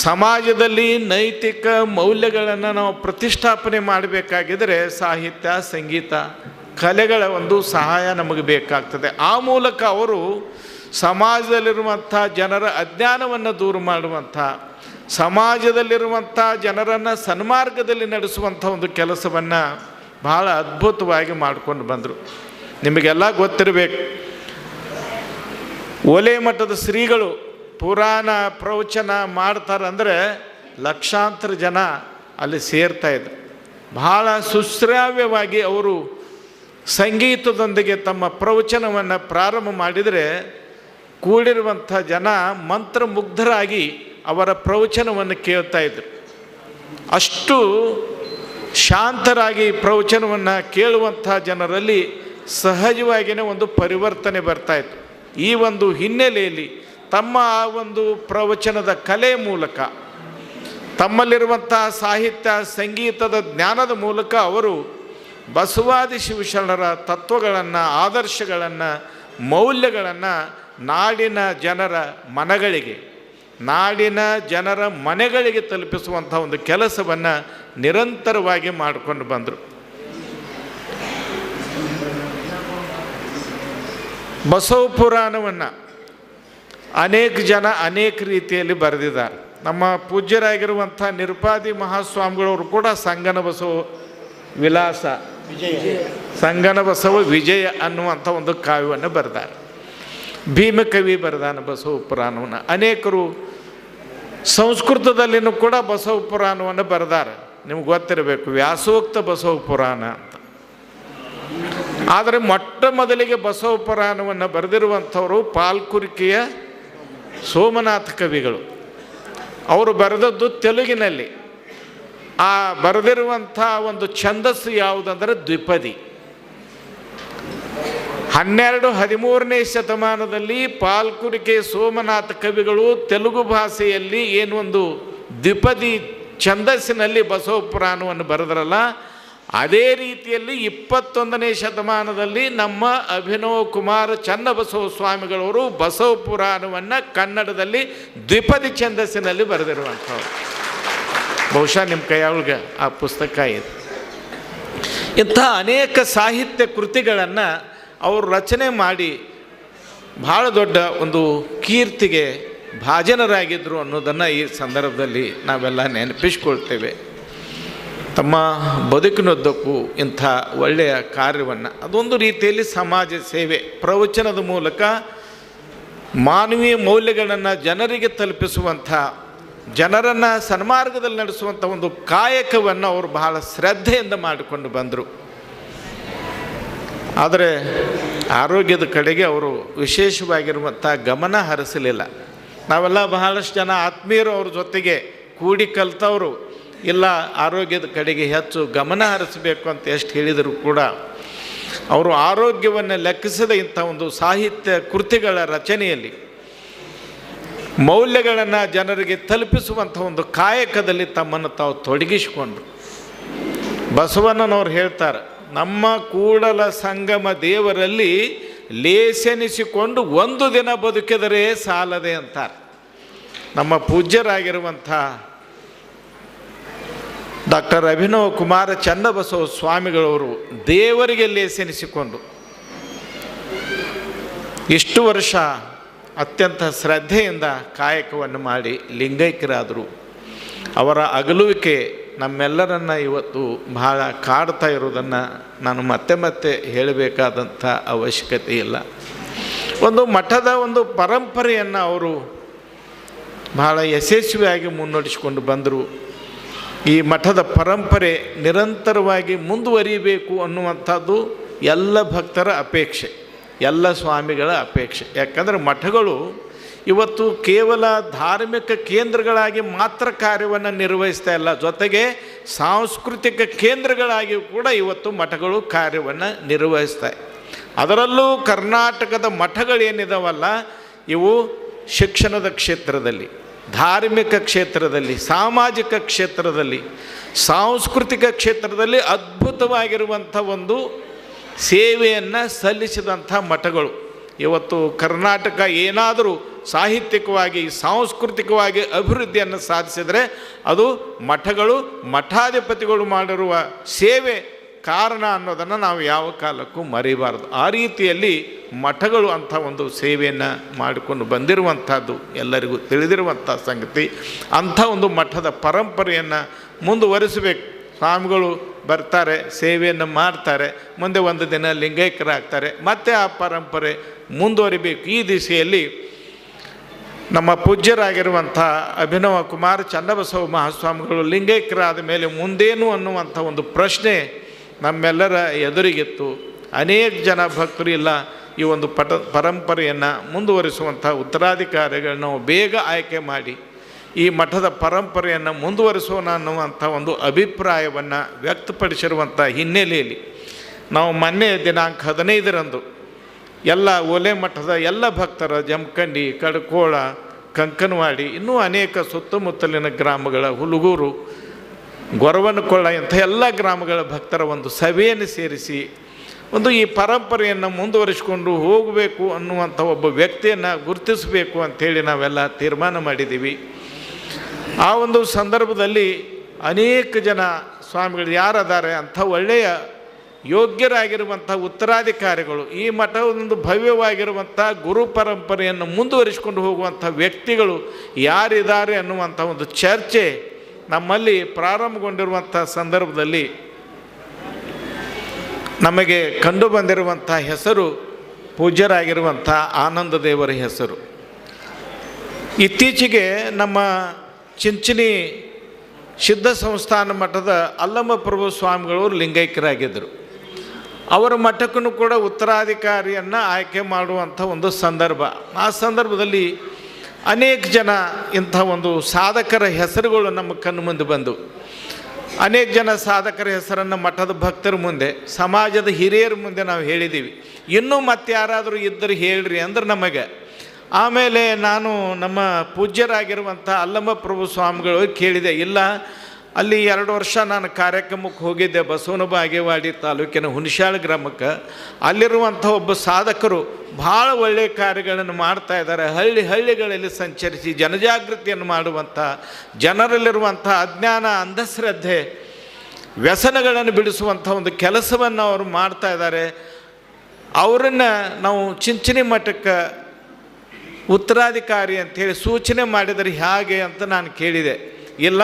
ಸಮಾಜದಲ್ಲಿ ನೈತಿಕ ಮೌಲ್ಯಗಳನ್ನು ನಾವು ಪ್ರತಿಷ್ಠಾಪನೆ ಮಾಡಬೇಕಾಗಿದ್ದರೆ ಸಾಹಿತ್ಯ ಸಂಗೀತ ಕಲೆಗಳ ಒಂದು ಸಹಾಯ ನಮಗೆ ಬೇಕಾಗ್ತದೆ. ಆ ಮೂಲಕ ಅವರು ಸಮಾಜದಲ್ಲಿರುವಂಥ ಜನರ ಅಜ್ಞಾನವನ್ನು ದೂರ ಮಾಡುವಂಥ, ಸಮಾಜದಲ್ಲಿರುವಂಥ ಜನರನ್ನು ಸನ್ಮಾರ್ಗದಲ್ಲಿ ನಡೆಸುವಂಥ ಒಂದು ಕೆಲಸವನ್ನು ಬಹಳ ಅದ್ಭುತವಾಗಿ ಮಾಡಿಕೊಂಡು ಬಂದರು. ನಿಮಗೆಲ್ಲ ಗೊತ್ತಿರಬೇಕು, ಒಲೆ ಮಠದ ಶ್ರೀಗಳು ಪುರಾಣ ಪ್ರವಚನ ಮಾಡ್ತಾರಂದರೆ ಲಕ್ಷಾಂತರ ಜನ ಅಲ್ಲಿ ಸೇರ್ತಾಯಿದ್ರು. ಬಹಳ ಸುಶ್ರಾವ್ಯವಾಗಿ ಅವರು ಸಂಗೀತದೊಂದಿಗೆ ತಮ್ಮ ಪ್ರವಚನವನ್ನು ಪ್ರಾರಂಭ ಮಾಡಿದರೆ ಕೂಡಿರುವಂಥ ಜನ ಮಂತ್ರಮುಗ್ಧರಾಗಿ ಅವರ ಪ್ರವಚನವನ್ನು ಕೇಳ್ತಾಯಿದ್ರು. ಅಷ್ಟು ಶಾಂತರಾಗಿ ಪ್ರವಚನವನ್ನು ಕೇಳುವಂಥ ಜನರಲ್ಲಿ ಸಹಜವಾಗಿಯೇ ಒಂದು ಪರಿವರ್ತನೆ ಬರ್ತಾಯಿತ್ತು. ಈ ಒಂದು ಹಿನ್ನೆಲೆಯಲ್ಲಿ ತಮ್ಮ ಆ ಒಂದು ಪ್ರವಚನದ ಕಲೆ ಮೂಲಕ, ತಮ್ಮಲ್ಲಿರುವಂಥ ಸಾಹಿತ್ಯ ಸಂಗೀತದ ಜ್ಞಾನದ ಮೂಲಕ ಅವರು ಬಸವಾದಿ ಶಿವಶರಣರ ತತ್ವಗಳನ್ನು, ಆದರ್ಶಗಳನ್ನು, ಮೌಲ್ಯಗಳನ್ನು ನಾಡಿನ ಜನರ ಮನೆಗಳಿಗೆ ತಲುಪಿಸುವಂಥ ಒಂದು ಕೆಲಸವನ್ನು ನಿರಂತರವಾಗಿ ಮಾಡಿಕೊಂಡು ಬಂದರು. ಬಸವ ಪುರಾಣವನ್ನು ಅನೇಕ ಜನ ಅನೇಕ ರೀತಿಯಲ್ಲಿ ಬರೆದಿದ್ದಾರೆ. ನಮ್ಮ ಪೂಜ್ಯರಾಗಿರುವಂಥ ನಿರುಪಾದಿ ಮಹಾಸ್ವಾಮಿಗಳವರು ಕೂಡ ಸಂಗನ ಬಸವ ವಿಲಾಸ ಸಂಗನ ಬಸವ ವಿಜಯ ಅನ್ನುವಂಥ ಒಂದು ಕಾವ್ಯವನ್ನು ಬರೆದಾರೆ. ಭೀಮಕವಿ ಬರೆದಾನ ಬಸವ ಪುರಾಣವನ್ನು. ಅನೇಕರು ಸಂಸ್ಕೃತದಲ್ಲಿನೂ ಕೂಡ ಬಸವ ಪುರಾಣವನ್ನು ಬರೆದಾರೆ. ನಿಮ್ಗೆ ಗೊತ್ತಿರಬೇಕು, ವ್ಯಾಸೋಕ್ತ ಬಸವ ಪುರಾಣ ಅಂತ. ಆದರೆ ಮೊಟ್ಟ ಮೊದಲಿಗೆ ಬಸವ ಪುರಾಣವನ್ನು ಬರೆದಿರುವಂಥವರು ಪಾಲ್ಕುರಿಕೆಯ ಸೋಮನಾಥ ಕವಿಗಳು. ಅವರು ಬರೆದದ್ದು ತೆಲುಗಿನಲ್ಲಿ. ಆ ಬರೆದಿರುವಂಥ ಒಂದು ಛಂದಸ್ಸು ಯಾವುದಂದರೆ ದ್ವಿಪದಿ. 12-13ನೇ ಶತಮಾನದಲ್ಲಿ ಪಾಲ್ಕುರಿಕೆ ಸೋಮನಾಥ ಕವಿಗಳು ತೆಲುಗು ಭಾಷೆಯಲ್ಲಿ ಏನೊಂದು ದ್ವಿಪದಿ ಛಂದಸ್ಸಿನಲ್ಲಿ ಬಸವ ಪುರಾಣವನ್ನು ಬರೆದ್ರಲ್ಲ, ಅದೇ ರೀತಿಯಲ್ಲಿ 21ನೇ ಶತಮಾನದಲ್ಲಿ ನಮ್ಮ ಅಭಿನವ ಕುಮಾರ ಚನ್ನಬಸವ ಸ್ವಾಮಿಗಳವರು ಬಸವ ಪುರಾಣವನ್ನು ಕನ್ನಡದಲ್ಲಿ ದ್ವಿಪದಿ ಛಂದಸ್ಸಿನಲ್ಲಿ ಬರೆದಿರುವಂಥವ್ರು. ಬಹುಶಃ ನಿಮ್ಮ ಕೈಯೊಳಗೆ ಆ ಪುಸ್ತಕ ಇದೆ. ಇಂಥ ಅನೇಕ ಸಾಹಿತ್ಯ ಕೃತಿಗಳನ್ನು ಅವರು ರಚನೆ ಮಾಡಿ ಭಾಳ ದೊಡ್ಡ ಒಂದು ಕೀರ್ತಿಗೆ ಭಾಜನರಾಗಿದ್ದರು ಅನ್ನೋದನ್ನು ಈ ಸಂದರ್ಭದಲ್ಲಿ ನಾವೆಲ್ಲ ನೆನಪಿಸ್ಕೊಳ್ತೇವೆ. ತಮ್ಮ ಬದುಕಿನುದ್ದಕ್ಕೂ ಇಂಥ ಒಳ್ಳೆಯ ಕಾರ್ಯವನ್ನು, ಅದೊಂದು ರೀತಿಯಲ್ಲಿ ಸಮಾಜ ಸೇವೆ, ಪ್ರವಚನದ ಮೂಲಕ ಮಾನವೀಯ ಮೌಲ್ಯಗಳನ್ನು ಜನರಿಗೆ ತಲುಪಿಸುವಂಥ, ಜನರನ್ನು ಸನ್ಮಾರ್ಗದಲ್ಲಿ ನಡೆಸುವಂಥ ಒಂದು ಕಾಯಕವನ್ನು ಅವರು ಬಹಳ ಶ್ರದ್ಧೆಯಿಂದ ಮಾಡಿಕೊಂಡು ಬಂದರು. ಆದರೆ ಆರೋಗ್ಯದ ಕಡೆಗೆ ಅವರು ವಿಶೇಷವಾಗಿರುವಂಥ ಗಮನ ಹರಿಸಲಿಲ್ಲ. ನಾವೆಲ್ಲ ಬಹಳಷ್ಟು ಜನ ಆತ್ಮೀಯರು ಅವ್ರ ಜೊತೆಗೆ ಕೂಡಿ ಕಲಿತವರು, ಇಲ್ಲ ಆರೋಗ್ಯದ ಕಡೆಗೆ ಹೆಚ್ಚು ಗಮನ ಹರಿಸಬೇಕು ಅಂತ ಎಷ್ಟು ಹೇಳಿದರೂ ಕೂಡ ಅವರು ಆರೋಗ್ಯವನ್ನು ಲೆಕ್ಕಿಸದ ಇಂಥ ಒಂದು ಸಾಹಿತ್ಯ ಕೃತಿಗಳ ರಚನೆಯಲ್ಲಿ ಮೌಲ್ಯಗಳನ್ನು ಜನರಿಗೆ ತಲುಪಿಸುವಂಥ ಒಂದು ಕಾಯಕದಲ್ಲಿ ತಮ್ಮನ್ನು ತಾವು ತೊಡಗಿಸಿಕೊಂಡ್ರು. ಬಸವಣ್ಣನವ್ರು ಹೇಳ್ತಾರೆ, ನಮ್ಮ ಕೂಡಲ ಸಂಗಮ ದೇವರಲ್ಲಿ ಲೇಸೆನಿಸಿಕೊಂಡು ಒಂದು ದಿನ ಬದುಕಿದರೆ ಸಾಲದೆ ಅಂತಾರೆ. ನಮ್ಮ ಪೂಜ್ಯರಾಗಿರುವಂಥ ಡಾಕ್ಟರ್ ಅಭಿನವ ಕುಮಾರ ಚನ್ನಬಸವ ಸ್ವಾಮಿಗಳವರು ದೇವರಿಗೆ ಲೇಸೆನಿಸಿಕೊಂಡು ಇಷ್ಟು ವರ್ಷ ಅತ್ಯಂತ ಶ್ರದ್ಧೆಯಿಂದ ಕಾಯಕವನ್ನು ಮಾಡಿ ಲಿಂಗೈಕ್ಯರಾದರು. ಅವರ ಅಗಲುವಿಕೆ ನಮ್ಮೆಲ್ಲರನ್ನು ಇವತ್ತು ಬಹಳ ಕಾಡ್ತಾ ಇರೋದನ್ನು ನಾನು ಮತ್ತೆ ಮತ್ತೆ ಹೇಳಬೇಕಾದಂಥ ಅವಶ್ಯಕತೆ ಇಲ್ಲ. ಒಂದು ಮಠದ ಒಂದು ಪರಂಪರೆಯನ್ನು ಅವರು ಬಹಳ ಯಶಸ್ವಿಯಾಗಿ ಮುನ್ನಡೆಸಿಕೊಂಡು ಬಂದರು. ಈ ಮಠದ ಪರಂಪರೆ ನಿರಂತರವಾಗಿ ಮುಂದುವರಿಬೇಕು ಅನ್ನುವಂಥದ್ದು ಎಲ್ಲ ಭಕ್ತರ ಅಪೇಕ್ಷೆ, ಎಲ್ಲ ಸ್ವಾಮಿಗಳ ಅಪೇಕ್ಷೆ. ಯಾಕಂದರೆ ಮಠಗಳು ಇವತ್ತು ಕೇವಲ ಧಾರ್ಮಿಕ ಕೇಂದ್ರಗಳಾಗಿ ಮಾತ್ರ ಕಾರ್ಯವನ್ನು ನಿರ್ವಹಿಸ್ತಾ ಇಲ್ಲ, ಜೊತೆಗೆ ಸಾಂಸ್ಕೃತಿಕ ಕೇಂದ್ರಗಳಾಗಿ ಕೂಡ ಇವತ್ತು ಮಠಗಳು ಕಾರ್ಯವನ್ನು ನಿರ್ವಹಿಸ್ತಾ. ಅದರಲ್ಲೂ ಕರ್ನಾಟಕದ ಮಠಗಳೇನಿದಾವಲ್ಲ, ಇವು ಶಿಕ್ಷಣದ ಕ್ಷೇತ್ರದಲ್ಲಿ, ಧಾರ್ಮಿಕ ಕ್ಷೇತ್ರದಲ್ಲಿ, ಸಾಮಾಜಿಕ ಕ್ಷೇತ್ರದಲ್ಲಿ, ಸಾಂಸ್ಕೃತಿಕ ಕ್ಷೇತ್ರದಲ್ಲಿ ಅದ್ಭುತವಾಗಿರುವಂಥ ಒಂದು ಸೇವೆಯನ್ನು ಸಲ್ಲಿಸಿದಂಥ ಮಠಗಳು. ಇವತ್ತು ಕರ್ನಾಟಕ ಏನಾದರೂ ಸಾಹಿತ್ಯಿಕವಾಗಿ ಸಾಂಸ್ಕೃತಿಕವಾಗಿ ಅಭಿವೃದ್ಧಿಯನ್ನು ಸಾಧಿಸಿದರೆ ಅದು ಮಠಗಳು, ಮಠಾಧಿಪತಿಗಳು ಮಾಡಿರುವ ಸೇವೆ ಕಾರಣ ಅನ್ನೋದನ್ನು ನಾವು ಯಾವ ಕಾಲಕ್ಕೂ ಮರಿಬಾರ್ದು. ಆ ರೀತಿಯಲ್ಲಿ ಮಠಗಳು ಅಂಥ ಒಂದು ಸೇವೆಯನ್ನು ಮಾಡಿಕೊಂಡು ಬಂದಿರುವಂಥದ್ದು ಎಲ್ಲರಿಗೂ ತಿಳಿದಿರುವಂಥ ಸಂಗತಿ. ಅಂಥ ಒಂದು ಮಠದ ಪರಂಪರೆಯನ್ನು ಮುಂದುವರಿಸಬೇಕು. ಸ್ವಾಮಿಗಳು ಬರ್ತಾರೆ, ಸೇವೆಯನ್ನು ಮಾಡ್ತಾರೆ, ಮುಂದೆ ಒಂದು ದಿನ ಲಿಂಗೈಕ್ಯರಾಗ್ತಾರೆ, ಮತ್ತೆ ಆ ಪರಂಪರೆ ಮುಂದುವರಿಬೇಕು. ಈ ದಿಶೆಯಲ್ಲಿ ನಮ್ಮ ಪೂಜ್ಯರಾಗಿರುವಂಥ ಅಭಿನವ ಕುಮಾರ ಚನ್ನಬಸವ ಮಹಾಸ್ವಾಮಿಗಳು ಲಿಂಗೈಕ್ಯರಾದ ಮೇಲೆ ಮುಂದೇನು ಅನ್ನುವಂಥ ಒಂದು ಪ್ರಶ್ನೆ ನಮ್ಮೆಲ್ಲರ ಎದುರಿಗಿತ್ತು. ಅನೇಕ ಜನ ಭಕ್ತರು ಇಲ್ಲ, ಈ ಒಂದು ಪರಂಪರೆಯನ್ನು ಮುಂದುವರಿಸುವಂಥ ಉತ್ತರಾಧಿಕಾರಿಗಳನ್ನ ನಾವು ಬೇಗ ಆಯ್ಕೆ ಮಾಡಿ ಈ ಮಠದ ಪರಂಪರೆಯನ್ನು ಮುಂದುವರಿಸೋಣ ಅನ್ನುವಂಥ ಒಂದು ಅಭಿಪ್ರಾಯವನ್ನು ವ್ಯಕ್ತಪಡಿಸಿರುವಂಥ ಹಿನ್ನೆಲೆಯಲ್ಲಿ ನಾವು ಮೊನ್ನೆ ದಿನಾಂಕ 15ರಂದು ಎಲ್ಲ ಓಲೆ ಮಠದ ಎಲ್ಲ ಭಕ್ತರ ಜಮಖಂಡಿ, ಕಡ್ಕೋಳ, ಕಂಕನವಾಡಿ, ಇನ್ನೂ ಅನೇಕ ಸುತ್ತಮುತ್ತಲಿನ ಗ್ರಾಮಗಳ, ಹುಲಗೂರು, ಗೊರವನಕೊಳ್ಳ ಇಂಥ ಎಲ್ಲ ಗ್ರಾಮಗಳ ಭಕ್ತರ ಒಂದು ಸಭೆಯನ್ನು ಸೇರಿಸಿ ಒಂದು ಈ ಪರಂಪರೆಯನ್ನು ಮುಂದುವರಿಸಿಕೊಂಡು ಹೋಗಬೇಕು ಅನ್ನುವಂಥ ಒಬ್ಬ ವ್ಯಕ್ತಿಯನ್ನು ಗುರುತಿಸಬೇಕು ಅಂಥೇಳಿ ನಾವೆಲ್ಲ ತೀರ್ಮಾನ ಮಾಡಿದ್ದೀವಿ. ಆ ಒಂದು ಸಂದರ್ಭದಲ್ಲಿ ಅನೇಕ ಜನ ಸ್ವಾಮಿಗಳು ಯಾರದಾರೆ ಅಂಥ ಒಳ್ಳೆಯ ಯೋಗ್ಯರಾಗಿರುವಂಥ ಉತ್ತರಾಧಿಕಾರಿಗಳು, ಈ ಮಠವೊಂದು ಭವ್ಯವಾಗಿರುವಂಥ ಗುರು ಪರಂಪರೆಯನ್ನು ಮುಂದುವರಿಸಿಕೊಂಡು ಹೋಗುವಂಥ ವ್ಯಕ್ತಿಗಳು ಯಾರಿದ್ದಾರೆ ಅನ್ನುವಂಥ ಒಂದು ಚರ್ಚೆ ನಮ್ಮಲ್ಲಿ ಪ್ರಾರಂಭಗೊಂಡಿರುವಂಥ ಸಂದರ್ಭದಲ್ಲಿ ನಮಗೆ ಕಂಡು ಬಂದಿರುವಂಥ ಹೆಸರು ಪೂಜ್ಯರಾಗಿರುವಂಥ ಆನಂದ ದೇವರ ಹೆಸರು. ಇತ್ತೀಚೆಗೆ ನಮ್ಮ ಚಿಂಚಣಿ ಸಿದ್ಧ ಸಂಸ್ಥಾನ ಮಠದ ಅಲ್ಲಮ ಪ್ರಭು ಸ್ವಾಮಿಗಳು ಲಿಂಗೈಕ್ಯರಾಗಿದ್ದರು. ಅವರ ಮಠಕ್ಕೂ ಕೂಡ ಉತ್ತರಾಧಿಕಾರಿಯನ್ನು ಆಯ್ಕೆ ಮಾಡುವಂಥ ಒಂದು ಸಂದರ್ಭ. ಆ ಸಂದರ್ಭದಲ್ಲಿ ಅನೇಕ ಜನ ಇಂಥ ಒಂದು ಸಾಧಕರ ಹೆಸರುಗಳು ನಮ್ಮ ಕಣ್ಣು ಮುಂದೆ ಬಂದು, ಅನೇಕ ಜನ ಸಾಧಕರ ಹೆಸರನ್ನು ಮಠದ ಭಕ್ತರ ಮುಂದೆ, ಸಮಾಜದ ಹಿರಿಯರ ಮುಂದೆ ನಾವು ಹೇಳಿದ್ದೀವಿ. ಇನ್ನೂ ಮತ್ತೆ ಯಾರಾದರೂ ಇದ್ದರೆ ಹೇಳ್ರಿ ಅಂದ್ರೆ ನಮಗೆ. ಆಮೇಲೆ ನಾನು ನಮ್ಮ ಪೂಜ್ಯರಾಗಿರುವಂಥ ಅಲ್ಲಮ ಪ್ರಭು ಸ್ವಾಮಿಗಳು ಕೇಳಿದೆ. ಇಲ್ಲ, ಅಲ್ಲಿ 2 ವರ್ಷ ನಾನು ಕಾರ್ಯಕ್ರಮಕ್ಕೆ ಹೋಗಿದ್ದೆ ಬಸವನ ಬಾಗೇವಾಡಿ ತಾಲೂಕಿನ ಹುಣಸಾಳ ಗ್ರಾಮಕ್ಕೆ. ಅಲ್ಲಿರುವಂಥ ಒಬ್ಬ ಸಾಧಕರು ಭಾಳ ಒಳ್ಳೆಯ ಕಾರ್ಯಗಳನ್ನು ಮಾಡ್ತಾ ಇದ್ದಾರೆ. ಹಳ್ಳಿಗಳಲ್ಲಿ ಸಂಚರಿಸಿ ಜನಜಾಗೃತಿಯನ್ನು ಮಾಡುವಂಥ, ಜನರಲ್ಲಿರುವಂಥ ಅಜ್ಞಾನ, ಅಂಧಶ್ರದ್ಧೆ, ವ್ಯಸನಗಳನ್ನು ಬಿಡಿಸುವಂಥ ಒಂದು ಕೆಲಸವನ್ನು ಅವರು ಮಾಡ್ತಾ ಇದ್ದಾರೆ. ಅವರನ್ನು ನಾವು ಚಿಂಚಣಿ ಮಠಕ್ಕೆ ಉತ್ತರಾಧಿಕಾರಿ ಅಂಥೇಳಿ ಸೂಚನೆ ಮಾಡಿದರೆ ಹೇಗೆ ಅಂತ ನಾನು ಕೇಳಿದೆ. ಇಲ್ಲ,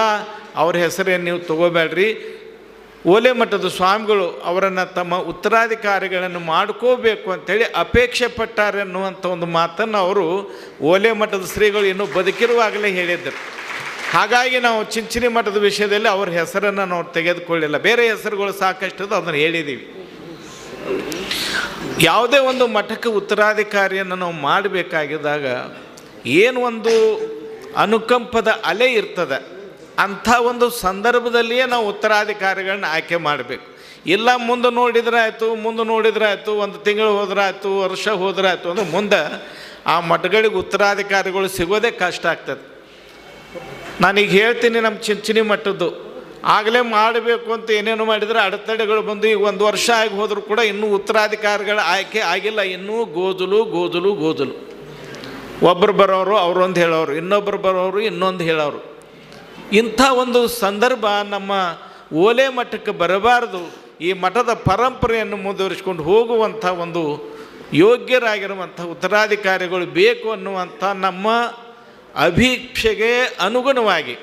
ಅವ್ರ ಹೆಸರೇನು ನೀವು ತಗೋಬೇಡ್ರಿ, ಓಲೆ ಮಠದ ಸ್ವಾಮಿಗಳು ಅವರನ್ನು ತಮ್ಮ ಉತ್ತರಾಧಿಕಾರಿಗಳನ್ನು ಮಾಡ್ಕೋಬೇಕು ಅಂಥೇಳಿ ಅಪೇಕ್ಷೆ ಪಟ್ಟಾರೆ ಅನ್ನುವಂಥ ಒಂದು ಮಾತನ್ನು ಅವರು ಓಲೆ ಮಠದ ಶ್ರೀಗಳು ಇನ್ನೂ ಬದುಕಿರುವಾಗಲೇ ಹೇಳಿದ್ದರು. ಹಾಗಾಗಿ ನಾವು ಚಿಂಚಣಿ ಮಠದ ವಿಷಯದಲ್ಲಿ ಅವ್ರ ಹೆಸರನ್ನು ನಾವು ತೆಗೆದುಕೊಳ್ಳಿಲ್ಲ. ಬೇರೆ ಹೆಸರುಗಳು ಸಾಕಷ್ಟು ಅದನ್ನು ಹೇಳಿದ್ದೀವಿ. ಯಾವುದೇ ಒಂದು ಮಠಕ್ಕೆ ಉತ್ತರಾಧಿಕಾರಿಯನ್ನು ನಾವು ಮಾಡಬೇಕಾಗಿದ್ದಾಗ ಏನು ಒಂದು ಅನುಕಂಪದ ಅಲೆ ಇರ್ತದೆ, ಅಂಥ ಒಂದು ಸಂದರ್ಭದಲ್ಲಿಯೇ ನಾವು ಉತ್ತರಾಧಿಕಾರಿಗಳನ್ನ ಆಯ್ಕೆ ಮಾಡಬೇಕು. ಇಲ್ಲ ಮುಂದೆ ನೋಡಿದ್ರೆ ಆಯಿತು, ಒಂದು ತಿಂಗಳು ಹೋದ್ರಾಯ್ತು, ವರ್ಷ ಹೋದ್ರಾಯ್ತು ಅಂದರೆ ಮುಂದೆ ಆ ಮಠಗಳಿಗೆ ಉತ್ತರಾಧಿಕಾರಿಗಳು ಸಿಗೋದೇ ಕಷ್ಟ ಆಗ್ತದೆ. ನಾನೀಗ ಹೇಳ್ತೀನಿ, ನಮ್ಮ ಚಿಂಚಣಿ ಮಠದ್ದು ಆಗಲೇ ಮಾಡಬೇಕು ಅಂತ ಏನೇನು ಮಾಡಿದರೆ ಅಡೆತಡೆಗಳು ಬಂದು ಈಗ 1 ವರ್ಷ ಆಗಿ ಹೋದರೂ ಕೂಡ ಇನ್ನೂ ಉತ್ತರಾಧಿಕಾರಿಗಳ ಆಯ್ಕೆ ಆಗಿಲ್ಲ. ಇನ್ನೂ ಗೋಜಲು. ಒಬ್ಬರು ಬರೋರು ಅವರೊಂದು ಹೇಳೋರು, ಇನ್ನೊಬ್ಬರು ಬರೋರು ಇನ್ನೊಂದು ಹೇಳೋರು. ಇಂಥ ಒಂದು ಸಂದರ್ಭ ನಮ್ಮ ಓಲೆ ಮಠಕ್ಕೆ ಬರಬಾರ್ದು. ಈ ಮಠದ ಪರಂಪರೆಯನ್ನು ಮುಂದುವರಿಸಿಕೊಂಡು ಹೋಗುವಂಥ ಒಂದು ಯೋಗ್ಯರಾಗಿರುವಂಥ ಉತ್ತರಾಧಿಕಾರಿಗಳು ಬೇಕು ಅನ್ನುವಂಥ ನಮ್ಮ ಅಭೀಕ್ಷೆಗೆ ಅನುಗುಣವಾಗಿ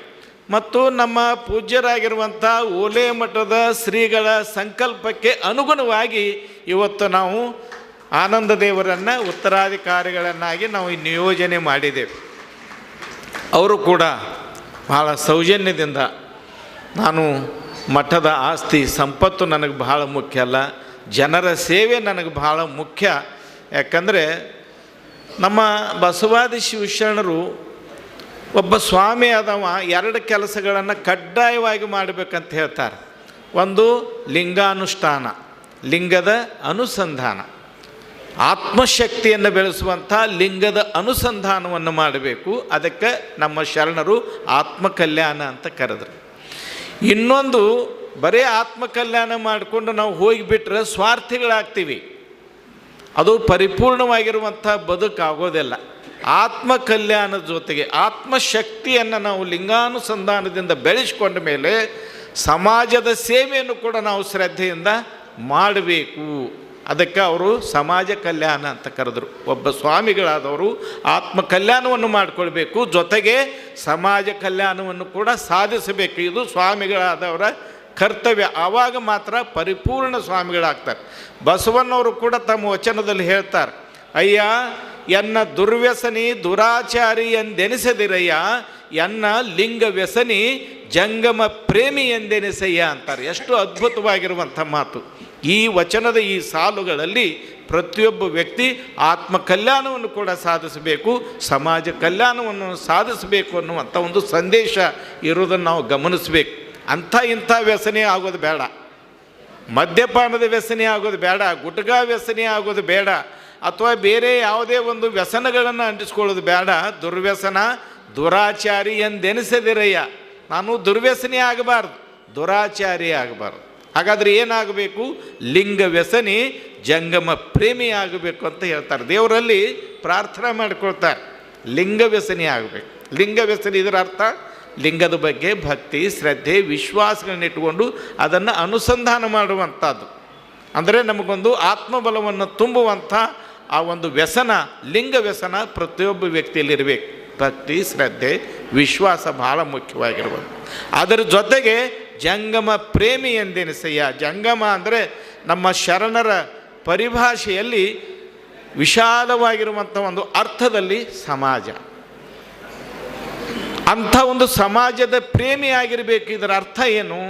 ಮತ್ತು ನಮ್ಮ ಪೂಜ್ಯರಾಗಿರುವಂಥ ಓಲೆ ಮಠದ ಶ್ರೀಗಳ ಸಂಕಲ್ಪಕ್ಕೆ ಅನುಗುಣವಾಗಿ ಇವತ್ತು ನಾವು ಆನಂದ ದೇವರನ್ನು ಉತ್ತರಾಧಿಕಾರಿಗಳನ್ನಾಗಿ ನಾವು ನಿಯೋಜನೆ ಮಾಡಿದ್ದೇವೆ. ಅವರು ಕೂಡ ಬಹಳ ಸೌಜನ್ಯದಿಂದ, ನಾನು ಮಠದ ಆಸ್ತಿ ಸಂಪತ್ತು ನನಗೆ ಬಹಳ ಮುಖ್ಯ ಅಲ್ಲ, ಜನರ ಸೇವೆ ನನಗೆ ಬಹಳ ಮುಖ್ಯ. ಯಾಕಂದರೆ ನಮ್ಮ ಬಸವಾದಿ ಶಿವಶರಣರು ಒಬ್ಬ ಸ್ವಾಮಿ ಆದವ 2 ಕೆಲಸಗಳನ್ನು ಕಡ್ಡಾಯವಾಗಿ ಮಾಡಬೇಕಂತ ಹೇಳ್ತಾರೆ. ಒಂದು ಲಿಂಗಾನುಷ್ಠಾನ, ಲಿಂಗದ ಅನುಸಂಧಾನ, ಆತ್ಮಶಕ್ತಿಯನ್ನು ಬೆಳೆಸುವಂಥ ಲಿಂಗದ ಅನುಸಂಧಾನವನ್ನು ಮಾಡಬೇಕು. ಅದಕ್ಕೆ ನಮ್ಮ ಶರಣರು ಆತ್ಮಕಲ್ಯಾಣ ಅಂತ ಕರೆದರು. ಇನ್ನೊಂದು, ಬರೀ ಆತ್ಮಕಲ್ಯಾಣ ಮಾಡಿಕೊಂಡು ನಾವು ಹೋಗಿಬಿಟ್ರೆ ಸ್ವಾರ್ಥಿಗಳಾಗ್ತೀವಿ, ಅದು ಪರಿಪೂರ್ಣವಾಗಿರುವಂಥ ಬದುಕಾಗೋದಿಲ್ಲ. ಆತ್ಮಕಲ್ಯಾಣದ ಜೊತೆಗೆ ಆತ್ಮಶಕ್ತಿಯನ್ನು ನಾವು ಲಿಂಗಾನುಸಂಧಾನದಿಂದ ಬೆಳೆಸ್ಕೊಂಡ ಮೇಲೆ ಸಮಾಜದ ಸೇವೆಯನ್ನು ಕೂಡ ನಾವು ಶ್ರದ್ಧೆಯಿಂದ ಮಾಡಬೇಕು. ಅದಕ್ಕೆ ಅವರು ಸಮಾಜ ಕಲ್ಯಾಣ ಅಂತ ಕರೆದರು. ಒಬ್ಬ ಸ್ವಾಮಿಗಳಾದವರು ಆತ್ಮ ಕಲ್ಯಾಣವನ್ನು ಮಾಡಿಕೊಳ್ಬೇಕು, ಜೊತೆಗೆ ಸಮಾಜ ಕಲ್ಯಾಣವನ್ನು ಕೂಡ ಸಾಧಿಸಬೇಕು. ಇದು ಸ್ವಾಮಿಗಳಾದವರ ಕರ್ತವ್ಯ. ಆವಾಗ ಮಾತ್ರ ಪರಿಪೂರ್ಣ ಸ್ವಾಮಿಗಳಾಗ್ತಾರೆ. ಬಸವಣ್ಣವರು ಕೂಡ ತಮ್ಮ ವಚನದಲ್ಲಿ ಹೇಳ್ತಾರೆ, ಅಯ್ಯ ಎನ್ನ ದುರ್ವ್ಯಸನಿ ದುರಾಚಾರಿ ಎಂದೆನಿಸದಿರಯ್ಯ, ಎನ್ನ ಲಿಂಗ ವ್ಯಸನಿ ಜಂಗಮ ಪ್ರೇಮಿ ಎಂದೆನಿಸಯ್ಯ ಅಂತಾರೆ. ಎಷ್ಟು ಅದ್ಭುತವಾಗಿರುವಂಥ ಮಾತು. ಈ ವಚನದ ಈ ಸಾಲುಗಳಲ್ಲಿ ಪ್ರತಿಯೊಬ್ಬ ವ್ಯಕ್ತಿ ಆತ್ಮ ಕಲ್ಯಾಣವನ್ನು ಕೂಡ ಸಾಧಿಸಬೇಕು, ಸಮಾಜ ಕಲ್ಯಾಣವನ್ನು ಸಾಧಿಸಬೇಕು ಅನ್ನುವಂಥ ಒಂದು ಸಂದೇಶ ಇರೋದನ್ನು ನಾವು ಗಮನಿಸಬೇಕು. ಇಂಥ ವ್ಯಸನಿ ಆಗೋದು ಬೇಡ, ಮದ್ಯಪಾನದ ವ್ಯಸನಿ ಆಗೋದು ಬೇಡ, ಗುಟ್ಕಾ ವ್ಯಸನಿ ಆಗೋದು ಬೇಡ, ಅಥವಾ ಬೇರೆ ಯಾವುದೇ ಒಂದು ವ್ಯಸನಗಳನ್ನು ಅಂಟಿಸ್ಕೊಳ್ಳೋದು ಬೇಡ. ದುರ್ವ್ಯಸನ ದುರಾಚಾರಿ ಎಂದೆನಿಸದಿರಯ್ಯ, ನಾನು ದುರ್ವ್ಯಸನಿ ಆಗಬಾರ್ದು, ದುರಾಚಾರಿ ಆಗಬಾರ್ದು. ಹಾಗಾದರೆ ಏನಾಗಬೇಕು? ಲಿಂಗ ವ್ಯಸನಿ ಜಂಗಮ ಪ್ರೇಮಿ ಆಗಬೇಕು ಅಂತ ಹೇಳ್ತಾರೆ. ದೇವರಲ್ಲಿ ಪ್ರಾರ್ಥನೆ ಮಾಡಿಕೊಳ್ತಾರೆ, ಲಿಂಗ ವ್ಯಸನಿ ಆಗಬೇಕು. ಲಿಂಗ ವ್ಯಸನಿ ಇದರ ಅರ್ಥ ಲಿಂಗದ ಬಗ್ಗೆ ಭಕ್ತಿ, ಶ್ರದ್ಧೆ, ವಿಶ್ವಾಸಗಳನ್ನ ಇಟ್ಟುಕೊಂಡು ಅದನ್ನು ಅನುಸಂಧಾನ ಮಾಡುವಂಥದ್ದು. ಅಂದರೆ ನಮಗೊಂದು ಆತ್ಮಬಲವನ್ನು ತುಂಬುವಂಥ ಆ ಒಂದು ವ್ಯಸನ, ಲಿಂಗ ವ್ಯಸನ ಪ್ರತಿಯೊಬ್ಬ ವ್ಯಕ್ತಿಯಲ್ಲಿರಬೇಕು. ಭಕ್ತಿ, ಶ್ರದ್ಧೆ, ವಿಶ್ವಾಸ ಬಹಳ ಮುಖ್ಯವಾಗಿರುವುದು. ಅದರ ಜೊತೆಗೆ ಜಂಗಮ ಪ್ರೇಮಿ ಎಂದೆನಿಸಯ್ಯ. ಜಂಗಮ ಅಂದರೆ ನಮ್ಮ ಶರಣರ ಪರಿಭಾಷೆಯಲ್ಲಿ ವಿಶಾಲವಾಗಿರುವಂಥ ಒಂದು ಅರ್ಥದಲ್ಲಿ ಸಮಾಜ. ಅಂಥ ಒಂದು ಸಮಾಜದ ಪ್ರೇಮಿಯಾಗಿರಬೇಕು. ಇದರ ಅರ್ಥ ಏನು?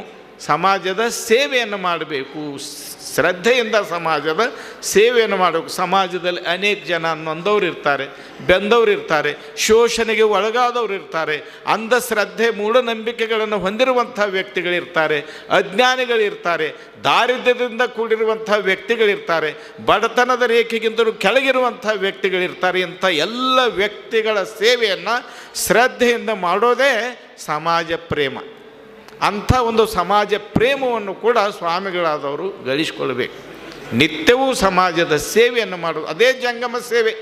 ಸಮಾಜದ ಸೇವೆಯನ್ನು ಮಾಡಬೇಕು, ಶ್ರದ್ಧೆಯಿಂದ ಸಮಾಜದ ಸೇವೆಯನ್ನು ಮಾಡಬೇಕು. ಸಮಾಜದಲ್ಲಿ ಅನೇಕ ಜನ ನೊಂದವರು ಇರ್ತಾರೆ, ಬೆಂದವರು ಇರ್ತಾರೆ, ಶೋಷಣೆಗೆ ಒಳಗಾದವರು ಇರ್ತಾರೆ, ಅಂಧಶ್ರದ್ಧೆ ಮೂಢನಂಬಿಕೆಗಳನ್ನು ಹೊಂದಿರುವಂಥ ವ್ಯಕ್ತಿಗಳಿರ್ತಾರೆ, ಅಜ್ಞಾನಿಗಳಿರ್ತಾರೆ, ದಾರಿದ್ರ್ಯದಿಂದ ಕೂಡಿರುವಂಥ ವ್ಯಕ್ತಿಗಳಿರ್ತಾರೆ, ಬಡತನದ ರೇಖೆಗಿಂತಲೂ ಕೆಳಗಿರುವಂಥ ವ್ಯಕ್ತಿಗಳಿರ್ತಾರೆ. ಇಂಥ ಎಲ್ಲ ವ್ಯಕ್ತಿಗಳ ಸೇವೆಯನ್ನು ಶ್ರದ್ಧೆಯಿಂದ ಮಾಡೋದೇ ಸಮಾಜ ಪ್ರೇಮ. ಅಂಥ ಒಂದು ಸಮಾಜ ಪ್ರೇಮವನ್ನು ಕೂಡ ಸ್ವಾಮಿಗಳಾದವರು ಗಳಿಸ್ಕೊಳ್ಬೇಕು. ನಿತ್ಯವೂ ಸಮಾಜದ ಸೇವೆಯನ್ನು ಮಾಡೋದು, ಅದೇ ಜಂಗಮ ಸೇವೆ.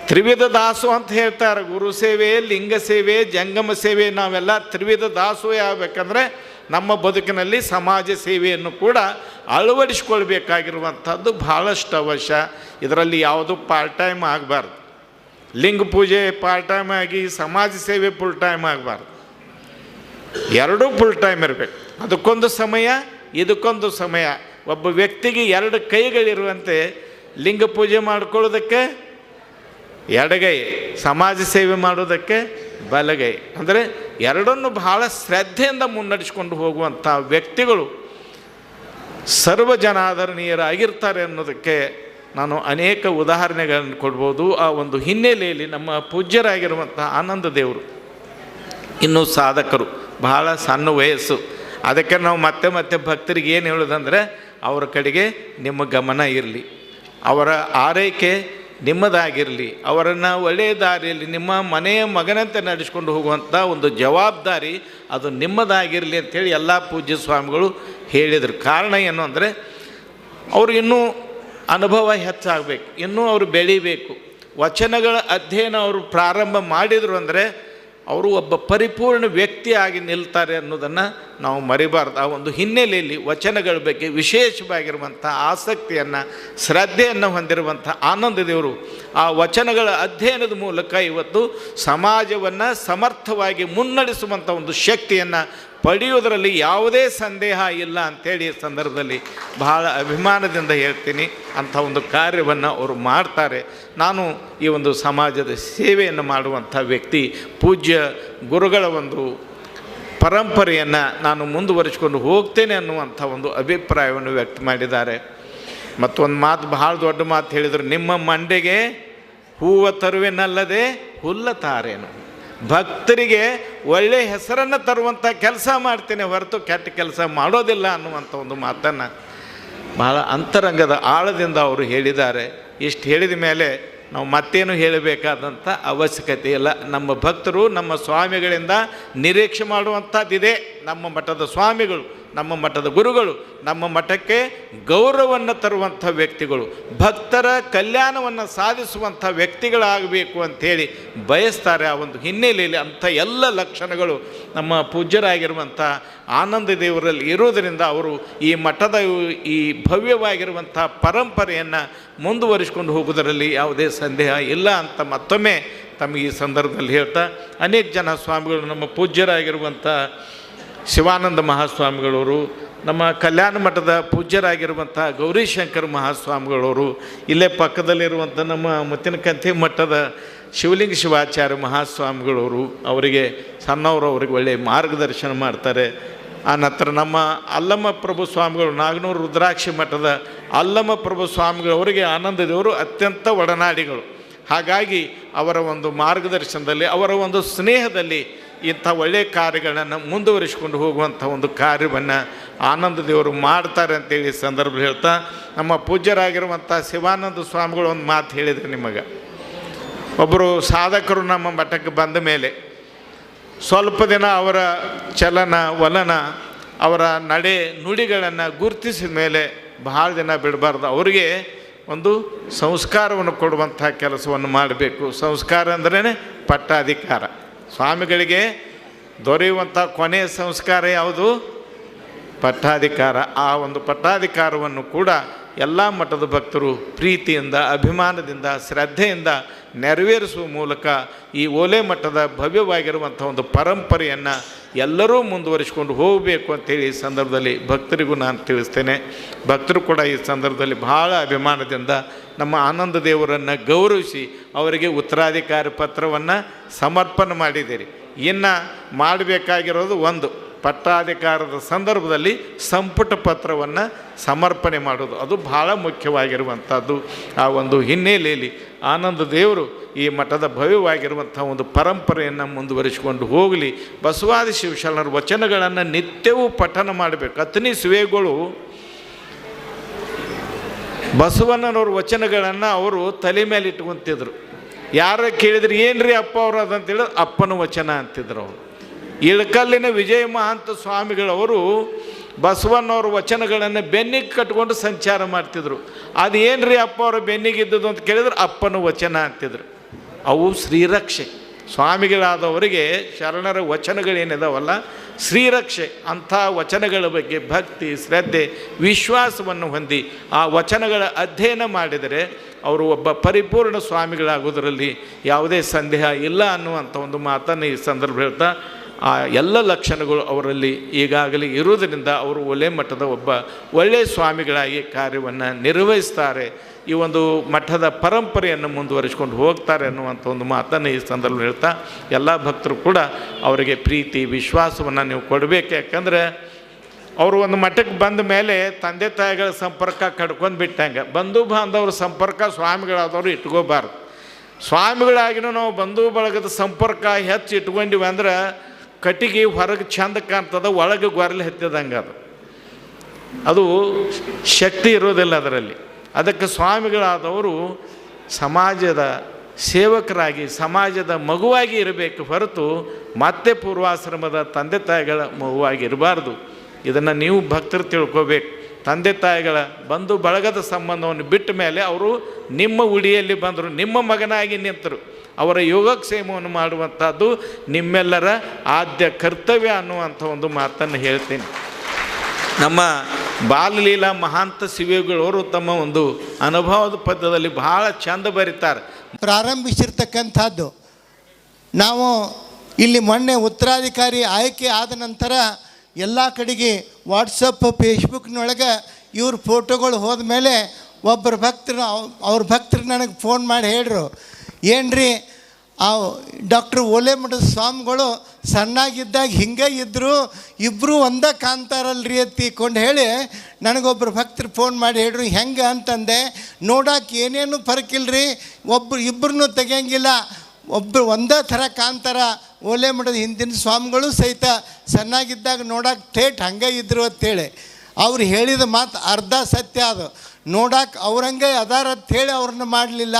ತ್ರಿವಿಧ ದಾಸು ಅಂತ ಹೇಳ್ತಾರೆ. ಗುರು ಸೇವೆ, ಲಿಂಗ ಸೇವೆ, ಜಂಗಮ ಸೇವೆ. ನಾವೆಲ್ಲ ತ್ರಿವಿಧ ದಾಸು ಆಗಬೇಕಂದ್ರೆ ನಮ್ಮ ಬದುಕಿನಲ್ಲಿ ಸಮಾಜ ಸೇವೆಯನ್ನು ಕೂಡ ಅಳವಡಿಸ್ಕೊಳ್ಬೇಕಾಗಿರುವಂಥದ್ದು ಬಹಳಷ್ಟು ಅವಶ್ಯ. ಇದರಲ್ಲಿ ಯಾವುದು ಪಾರ್ಟ್ ಟೈಮ್ ಆಗಬಾರ್ದು. ಲಿಂಗ ಪೂಜೆ ಪಾರ್ಟ್ ಟೈಮ್ ಆಗಿ ಸಮಾಜ ಸೇವೆ ಫುಲ್ ಟೈಮ್ ಆಗಬಾರ್ದು. ಎರಡೂ ಫುಲ್ ಟೈಮ್ ಇರಬೇಕು. ಅದಕ್ಕೊಂದು ಸಮಯ, ಇದಕ್ಕೊಂದು ಸಮಯ. ಒಬ್ಬ ವ್ಯಕ್ತಿಗೆ 2 ಕೈಗಳಿರುವಂತೆ ಲಿಂಗ ಪೂಜೆ ಮಾಡ್ಕೊಳ್ಳೋದಕ್ಕೆ ಎಡಗೈ, ಸಮಾಜ ಸೇವೆ ಮಾಡೋದಕ್ಕೆ ಬಲಗೈ. ಅಂದರೆ ಎರಡನ್ನು ಬಹಳ ಶ್ರದ್ಧೆಯಿಂದ ಮುನ್ನಡೆಸ್ಕೊಂಡು ಹೋಗುವಂಥ ವ್ಯಕ್ತಿಗಳು ಸರ್ವಜನಾದರಣೀಯರಾಗಿರ್ತಾರೆ ಅನ್ನೋದಕ್ಕೆ ನಾನು ಅನೇಕ ಉದಾಹರಣೆಗಳನ್ನು ಕೊಡ್ಬೋದು. ಆ ಒಂದು ಹಿನ್ನೆಲೆಯಲ್ಲಿ ನಮ್ಮ ಪೂಜ್ಯರಾಗಿರುವಂಥ ಆನಂದ ದೇವರು ಇನ್ನೂ ಸಾಧಕರು, ಬಹಳ ಸಣ್ಣ ವಯಸ್ಸು. ಅದಕ್ಕೆ ನಾವು ಮತ್ತೆ ಮತ್ತೆ ಭಕ್ತರಿಗೆ ಏನು ಹೇಳೋದಂದರೆ, ಅವರ ಕಡೆಗೆ ನಿಮ್ಮ ಗಮನ ಇರಲಿ, ಅವರ ಆರೈಕೆ ನಿಮ್ಮದಾಗಿರಲಿ, ಅವರನ್ನು ಒಳ್ಳೆಯ ದಾರಿಯಲ್ಲಿ ನಿಮ್ಮ ಮನೆಯ ಮಗನಂತೆ ನಡೆಸ್ಕೊಂಡು ಹೋಗುವಂಥ ಒಂದು ಜವಾಬ್ದಾರಿ ಅದು ನಿಮ್ಮದಾಗಿರಲಿ ಅಂಥೇಳಿ ಎಲ್ಲ ಪೂಜ್ಯ ಸ್ವಾಮಿಗಳು ಹೇಳಿದರು. ಕಾರಣ ಏನು ಅಂದರೆ, ಅವರು ಇನ್ನೂ ಅನುಭವ ಹೆಚ್ಚಾಗಬೇಕು, ಇನ್ನೂ ಅವರು ಬೆಳೀಬೇಕು. ವಚನಗಳ ಅಧ್ಯಯನ ಅವರು ಪ್ರಾರಂಭ ಮಾಡಿದರು ಅಂದರೆ ಅವರು ಒಬ್ಬ ಪರಿಪೂರ್ಣ ವ್ಯಕ್ತಿಯಾಗಿ ನಿಲ್ತಾರೆ ಅನ್ನೋದನ್ನು ನಾವು ಮರಿಬಾರ್ದು. ಆ ಒಂದು ಹಿನ್ನೆಲೆಯಲ್ಲಿ ವಚನಗಳ ಬಗ್ಗೆ ವಿಶೇಷವಾಗಿರುವಂಥ ಆಸಕ್ತಿಯನ್ನು, ಶ್ರದ್ಧೆಯನ್ನು ಹೊಂದಿರುವಂಥ ಆನಂದ ದೇವರು ಆ ವಚನಗಳ ಅಧ್ಯಯನದ ಮೂಲಕ ಇವತ್ತು ಸಮಾಜವನ್ನು ಸಮರ್ಥವಾಗಿ ಮುನ್ನಡೆಸುವಂಥ ಒಂದು ಶಕ್ತಿಯನ್ನು ಪಡೆಯುವುದರಲ್ಲಿ ಯಾವುದೇ ಸಂದೇಹ ಇಲ್ಲ ಅಂಥೇಳಿ ಈ ಸಂದರ್ಭದಲ್ಲಿ ಬಹಳ ಅಭಿಮಾನದಿಂದ ಹೇಳ್ತೀನಿ. ಅಂಥ ಒಂದು ಕಾರ್ಯವನ್ನು ಅವರು ಮಾಡ್ತಾರೆ. ನಾನು ಈ ಒಂದು ಸಮಾಜದ ಸೇವೆಯನ್ನು ಮಾಡುವಂಥ ವ್ಯಕ್ತಿ, ಪೂಜ್ಯ ಗುರುಗಳ ಒಂದು ಪರಂಪರೆಯನ್ನು ನಾನು ಮುಂದುವರಿಸಿಕೊಂಡು ಹೋಗ್ತೇನೆ ಅನ್ನುವಂಥ ಒಂದು ಅಭಿಪ್ರಾಯವನ್ನು ವ್ಯಕ್ತ ಮಾಡಿದ್ದಾರೆ. ಮತ್ತೊಂದು ಮಾತು, ಬಹಳ ದೊಡ್ಡ ಮಾತು ಹೇಳಿದರು, ನಿಮ್ಮ ಮಂಡೆಗೆ ಹೂವು ತರುವೆನಲ್ಲದೆ ಹುಲ್ಲ ತಾರೇನು. ಭಕ್ತರಿಗೆ ಒಳ್ಳೆಯ ಹೆಸರನ್ನು ತರುವಂಥ ಕೆಲಸ ಮಾಡ್ತೇನೆ ಹೊರತು ಕೆಟ್ಟ ಕೆಲಸ ಮಾಡೋದಿಲ್ಲ ಅನ್ನುವಂಥ ಒಂದು ಮಾತನ್ನು ಬಹಳ ಅಂತರಂಗದ ಆಳದಿಂದ ಅವರು ಹೇಳಿದ್ದಾರೆ. ಇಷ್ಟು ಹೇಳಿದ ಮೇಲೆ ನಾವು ಮತ್ತೇನು ಹೇಳಬೇಕಾದಂಥ ಅವಶ್ಯಕತೆ ಇಲ್ಲ. ನಮ್ಮ ಭಕ್ತರು ನಮ್ಮ ಸ್ವಾಮಿಗಳಿಂದ ನಿರೀಕ್ಷೆ ಮಾಡುವಂಥದ್ದಿದೆ. ನಮ್ಮ ಮಠದ ಸ್ವಾಮಿಗಳು, ನಮ್ಮ ಮಠದ ಗುರುಗಳು ನಮ್ಮ ಮಠಕ್ಕೆ ಗೌರವವನ್ನು ತರುವಂಥ ವ್ಯಕ್ತಿಗಳು, ಭಕ್ತರ ಕಲ್ಯಾಣವನ್ನು ಸಾಧಿಸುವಂಥ ವ್ಯಕ್ತಿಗಳಾಗಬೇಕು ಅಂಥೇಳಿ ಬಯಸ್ತಾರೆ. ಆ ಒಂದು ಹಿನ್ನೆಲೆಯಲ್ಲಿ ಅಂಥ ಎಲ್ಲ ಲಕ್ಷಣಗಳು ನಮ್ಮ ಪೂಜ್ಯರಾಗಿರುವಂಥ ಆನಂದ ದೇವರಲ್ಲಿ ಇರುವುದರಿಂದ ಅವರು ಈ ಮಠದ ಈ ಭವ್ಯವಾಗಿರುವಂಥ ಪರಂಪರೆಯನ್ನು ಮುಂದುವರಿಸಿಕೊಂಡು ಹೋಗುವುದರಲ್ಲಿ ಯಾವುದೇ ಸಂದೇಹ ಇಲ್ಲ ಅಂತ ಮತ್ತೊಮ್ಮೆ ತಮಗೆ ಈ ಸಂದರ್ಭದಲ್ಲಿ ಹೇಳ್ತಾ, ಅನೇಕ ಜನ ಸ್ವಾಮಿಗಳು ನಮ್ಮ ಪೂಜ್ಯರಾಗಿರುವಂಥ ಶಿವಾನಂದ ಮಹಾಸ್ವಾಮಿಗಳವರು, ನಮ್ಮ ಕಲ್ಯಾಣ ಮಠದ ಪೂಜ್ಯರಾಗಿರುವಂಥ ಗೌರಿಶಂಕರ ಮಹಾಸ್ವಾಮಿಗಳವರು, ಇಲ್ಲೇ ಪಕ್ಕದಲ್ಲಿರುವಂಥ ನಮ್ಮ ಮುತ್ತಿನಕಂತಿ ಮಠದ ಶಿವಲಿಂಗ ಶಿವಾಚಾರ್ಯ ಮಹಾಸ್ವಾಮಿಗಳವರು, ಅವರಿಗೆ ಸಣ್ಣವರು ಅವರಿಗೆ ಒಳ್ಳೆಯ ಮಾರ್ಗದರ್ಶನ ಮಾಡ್ತಾರೆ. ಆ ನಂತರ ನಮ್ಮ ಅಲ್ಲಮ್ಮ ಪ್ರಭು ಸ್ವಾಮಿಗಳು, ನಾಗನೂರು ರುದ್ರಾಕ್ಷಿ ಮಠದ ಅಲ್ಲಮ್ಮ ಪ್ರಭು ಸ್ವಾಮಿಗಳವರಿಗೆ ಆನಂದದೇವರು ಅತ್ಯಂತ ಒಡನಾಡಿಗಳು. ಹಾಗಾಗಿ ಅವರ ಒಂದು ಮಾರ್ಗದರ್ಶನದಲ್ಲಿ, ಅವರ ಒಂದು ಸ್ನೇಹದಲ್ಲಿ ಇಂಥ ಒಳ್ಳೆಯ ಕಾರ್ಯಗಳನ್ನು ಮುಂದುವರಿಸಿಕೊಂಡು ಹೋಗುವಂಥ ಒಂದು ಕಾರ್ಯವನ್ನು ಆನಂದ ದೇವರು ಮಾಡ್ತಾರೆ ಅಂತೇಳಿ ಸಂದರ್ಭ ಹೇಳ್ತಾ, ನಮ್ಮ ಪೂಜ್ಯರಾಗಿರುವಂಥ ಶಿವಾನಂದ ಸ್ವಾಮಿಗಳು ಒಂದು ಮಾತು ಹೇಳಿದರು. ನಿಮಗೆ ಒಬ್ಬರು ಸಾಧಕರು ನಮ್ಮ ಮಠಕ್ಕೆ ಬಂದ ಮೇಲೆ ಸ್ವಲ್ಪ ದಿನ ಅವರ ಚಲನ ವಲನ, ಅವರ ನಡೆ ನುಡಿಗಳನ್ನು ಗುರುತಿಸಿದ ಮೇಲೆ ಬಹಳ ದಿನ ಬಿಡಬಾರ್ದು. ಅವರಿಗೆ ಒಂದು ಸಂಸ್ಕಾರವನ್ನು ಕೊಡುವಂಥ ಕೆಲಸವನ್ನು ಮಾಡಬೇಕು. ಸಂಸ್ಕಾರ ಅಂದ್ರೇ ಪಟ್ಟಾಧಿಕಾರ. ಸ್ವಾಮಿಗಳಿಗೆ ದೊರೆಯುವಂಥ ಕೊನೆಯ ಸಂಸ್ಕಾರ ಯಾವುದು? ಪಟ್ಟಾಧಿಕಾರ. ಆ ಒಂದು ಪಟ್ಟಾಧಿಕಾರವನ್ನು ಕೂಡ ಎಲ್ಲ ಮಠದ ಭಕ್ತರು ಪ್ರೀತಿಯಿಂದ, ಅಭಿಮಾನದಿಂದ, ಶ್ರದ್ಧೆಯಿಂದ ನೆರವೇರಿಸುವ ಮೂಲಕ ಈ ಓಲೆ ಮಠದ ಭವ್ಯವಾಗಿರುವಂಥ ಒಂದು ಪರಂಪರೆಯನ್ನು ಎಲ್ಲರೂ ಮುಂದುವರಿಸಿಕೊಂಡು ಹೋಗಬೇಕು ಅಂತೇಳಿ ಈ ಸಂದರ್ಭದಲ್ಲಿ ಭಕ್ತರಿಗೂ ನಾನು ತಿಳಿಸ್ತೇನೆ. ಭಕ್ತರು ಕೂಡ ಈ ಸಂದರ್ಭದಲ್ಲಿ ಬಹಳ ಅಭಿಮಾನದಿಂದ ನಮ್ಮ ಆನಂದ ದೇವರನ್ನು ಗೌರವಿಸಿ ಅವರಿಗೆ ಉತ್ತರಾಧಿಕಾರಿ ಪತ್ರವನ್ನು ಸಮರ್ಪಣೆ ಮಾಡಿದ್ದೀರಿ. ಇನ್ನು ಮಾಡಬೇಕಾಗಿರೋದು ಒಂದು, ಪಟ್ಟಾಧಿಕಾರದ ಸಂದರ್ಭದಲ್ಲಿ ಸಂಪುಟ ಪತ್ರವನ್ನು ಸಮರ್ಪಣೆ ಮಾಡೋದು, ಅದು ಬಹಳ ಮುಖ್ಯವಾಗಿರುವಂಥದ್ದು. ಆ ಒಂದು ಹಿನ್ನೆಲೆಯಲ್ಲಿ ಆನಂದ ದೇವರು ಈ ಮಠದ ಭವ್ಯವಾಗಿರುವಂಥ ಒಂದು ಪರಂಪರೆಯನ್ನು ಮುಂದುವರಿಸಿಕೊಂಡು ಹೋಗಲಿ. ಬಸವಾದಿ ಶಿವಶರಣರ ವಚನಗಳನ್ನು ನಿತ್ಯವೂ ಪಠನ ಮಾಡಬೇಕು. ಅತನಿ ಶಿವೇಗಳು ಬಸವಣ್ಣನವ್ರ ವಚನಗಳನ್ನು ಅವರು ತಲೆ ಮೇಲೆ ಇಟ್ಕೊತಿದ್ರು. ಯಾರ ಕೇಳಿದ್ರು ಏನ್ರಿ ಅಪ್ಪ ಅವರು ಅದಂತೇಳಿದ್ರೆ ಅಪ್ಪನ ವಚನ ಅಂತಿದ್ರು ಅವರು. ಇಳಕಲ್ಲಿನ ವಿಜಯ ಮಹಾಂತ ಸ್ವಾಮಿಗಳವರು ಬಸವಣ್ಣವ್ರ ವಚನಗಳನ್ನು ಬೆನ್ನಿಗೆ ಕಟ್ಕೊಂಡು ಸಂಚಾರ ಮಾಡ್ತಿದ್ರು. ಅದು ಏನ್ರಿ ಅಪ್ಪ ಅವರು ಬೆನ್ನಿಗಿದ್ದದು ಅಂತ ಕೇಳಿದ್ರೆ ಅಪ್ಪನ ವಚನ ಅಂತಿದ್ರು. ಅವು ಶ್ರೀರಕ್ಷೆ. ಸ್ವಾಮಿಗಳಾದವರಿಗೆ ಶರಣರ ವಚನಗಳೇನಿದಾವಲ್ಲ ಶ್ರೀರಕ್ಷೆ. ಅಂಥ ವಚನಗಳ ಬಗ್ಗೆ ಭಕ್ತಿ, ಶ್ರದ್ಧೆ, ವಿಶ್ವಾಸವನ್ನು ಹೊಂದಿ ಆ ವಚನಗಳ ಅಧ್ಯಯನ ಮಾಡಿದರೆ ಅವರು ಒಬ್ಬ ಪರಿಪೂರ್ಣ ಸ್ವಾಮಿಗಳಾಗೋದರಲ್ಲಿ ಯಾವುದೇ ಸಂದೇಹ ಇಲ್ಲ ಅನ್ನುವಂಥ ಒಂದು ಮಾತನ್ನು ಈ ಸಂದರ್ಭ ಹೇಳ್ತಾ, ಆ ಎಲ್ಲ ಲಕ್ಷಣಗಳು ಅವರಲ್ಲಿ ಈಗಾಗಲೇ ಇರುವುದರಿಂದ ಅವರು ಒಲೆ ಮಠದ ಒಬ್ಬ ಒಳ್ಳೆಯ ಸ್ವಾಮಿಗಳಾಗಿ ಕಾರ್ಯವನ್ನು ನಿರ್ವಹಿಸ್ತಾರೆ. ಈ ಒಂದು ಮಠದ ಪರಂಪರೆಯನ್ನು ಮುಂದುವರಿಸಿಕೊಂಡು ಹೋಗ್ತಾರೆ ಅನ್ನುವಂಥ ಒಂದು ಮಾತನ್ನು ಈ ಸಂದರ್ಭ ಹೇಳ್ತಾ, ಎಲ್ಲ ಭಕ್ತರು ಕೂಡ ಅವರಿಗೆ ಪ್ರೀತಿ ವಿಶ್ವಾಸವನ್ನು ನೀವು ಕೊಡಬೇಕು. ಯಾಕಂದರೆ ಅವರು ಒಂದು ಮಠಕ್ಕೆ ಬಂದ ಮೇಲೆ ತಂದೆ ತಾಯಿಗಳ ಸಂಪರ್ಕ ಕಡ್ಕೊಂಡು ಬಿಟ್ಟಂಗೆ. ಬಂಧು ಬಾಂಧವ್ರ ಸಂಪರ್ಕ ಸ್ವಾಮಿಗಳಾದವರು ಇಟ್ಕೋಬಾರ್ದು. ಸ್ವಾಮಿಗಳಾಗಿನೂ ನಾವು ಬಂಧು ಬಳಗದ ಸಂಪರ್ಕ ಹೆಚ್ಚು ಇಟ್ಕೊಂಡಿವಿ ಅಂದ್ರೆ ಕಟ್ಟಿಗೆ ಹೊರಗೆ ಚಂದ ಕಾಣ್ತದ, ಒಳಗೆ ಗೊರಲೆ ಹತ್ತಿದಂಗೆ ಅದು ಶಕ್ತಿ ಇರೋದಿಲ್ಲ ಅದರಲ್ಲಿ. ಅದಕ್ಕೆ ಸ್ವಾಮಿಗಳಾದವರು ಸಮಾಜದ ಸೇವಕರಾಗಿ ಸಮಾಜದ ಮಗುವಾಗಿ ಇರಬೇಕು ಹೊರತು ಮತ್ತೆ ಪೂರ್ವಾಶ್ರಮದ ತಂದೆ ತಾಯಿಗಳ ಮಗುವಾಗಿ ಇರಬಾರ್ದು. ಇದನ್ನು ನೀವು ಭಕ್ತರು ತಿಳ್ಕೋಬೇಕು. ತಂದೆ ತಾಯಿಗಳ ಬಂಧು ಬಳಗದ ಸಂಬಂಧವನ್ನು ಬಿಟ್ಟ ಮೇಲೆ ಅವರು ನಿಮ್ಮ ಉಡಿಯಲ್ಲಿ ಬಂದರು, ನಿಮ್ಮ ಮಗನಾಗಿ ನಿಂತರು. ಅವರ ಯೋಗಕ್ಷೇಮವನ್ನು ಮಾಡುವಂಥದ್ದು ನಿಮ್ಮೆಲ್ಲರ ಆದ್ಯ ಕರ್ತವ್ಯ ಅನ್ನುವಂಥ ಒಂದು ಮಾತನ್ನು ಹೇಳ್ತೀನಿ. ನಮ್ಮ ಬಾಲಲೀಲಾ ಮಹಾಂತ ಶಿವೇಗಳವರು ತಮ್ಮ ಒಂದು ಅನುಭವದ ಪದ್ಯದಲ್ಲಿ ಬಹಳ ಚಂದ ಬರೀತಾರೆ. ಪ್ರಾರಂಭಿಸಿರ್ತಕ್ಕಂಥದ್ದು. ನಾವು ಇಲ್ಲಿ ಮೊನ್ನೆ ಉತ್ತರಾಧಿಕಾರಿ ಆಯ್ಕೆ ಆದ ನಂತರ ಎಲ್ಲ ಕಡೆಗೆ ವಾಟ್ಸಪ್ ಫೇಸ್ಬುಕ್ನೊಳಗೆ ಇವ್ರ ಫೋಟೋಗಳು ಹೋದ ಮೇಲೆ ಒಬ್ಬರು ಭಕ್ತರು ಅವ್ರ ಭಕ್ತರು ನನಗೆ ಫೋನ್ ಮಾಡಿ ಹೇಳ್ರು, ಏನ್ರಿ ಡಾಕ್ಟ್ರ್ ಓಲೇಮಠದ ಸ್ವಾಮಿಗಳು ಸಣ್ಣಾಗಿದ್ದಾಗ ಹಿಂಗೆ ಇದ್ದರು, ಇಬ್ಬರು ಒಂದೇ ಕಾಣ್ತಾರಲ್ರಿ ಅಂತ ತಿಳ್ಕೊಂಡು ಹೇಳಿ ನನಗೊಬ್ಬರು ಭಕ್ತರು ಫೋನ್ ಮಾಡಿ ಹೇಳ್ರು. ಹೆಂಗೆ ಅಂತಂದೆ, ನೋಡೋಕೆ ಏನೇನು ಫರಕಿಲ್ರಿ, ಇಬ್ಬರನ್ನೂ ತೆಗಿಯಂಗಿಲ್ಲ, ಒಬ್ಬರು ಒಂದೇ ಥರ ಕಾಣ್ತಾರ. ಓಲೇಮಠದ ಹಿಂದಿನ ಸ್ವಾಮಿಗಳು ಸಹಿತ ಸಣ್ಣಾಗಿದ್ದಾಗ ನೋಡೋಕೆ ಥೇಟ್ ಹಂಗೆ ಇದ್ದರು ಅಂತೇಳಿ ಅವ್ರು ಹೇಳಿದ ಮಾತು ಅರ್ಧ ಸತ್ಯ. ಅದು ನೋಡಕ್ಕೆ ಅವ್ರಂಗೆ ಅದಾರ ಅಂಥೇಳಿ ಅವ್ರನ್ನ ಮಾಡಲಿಲ್ಲ,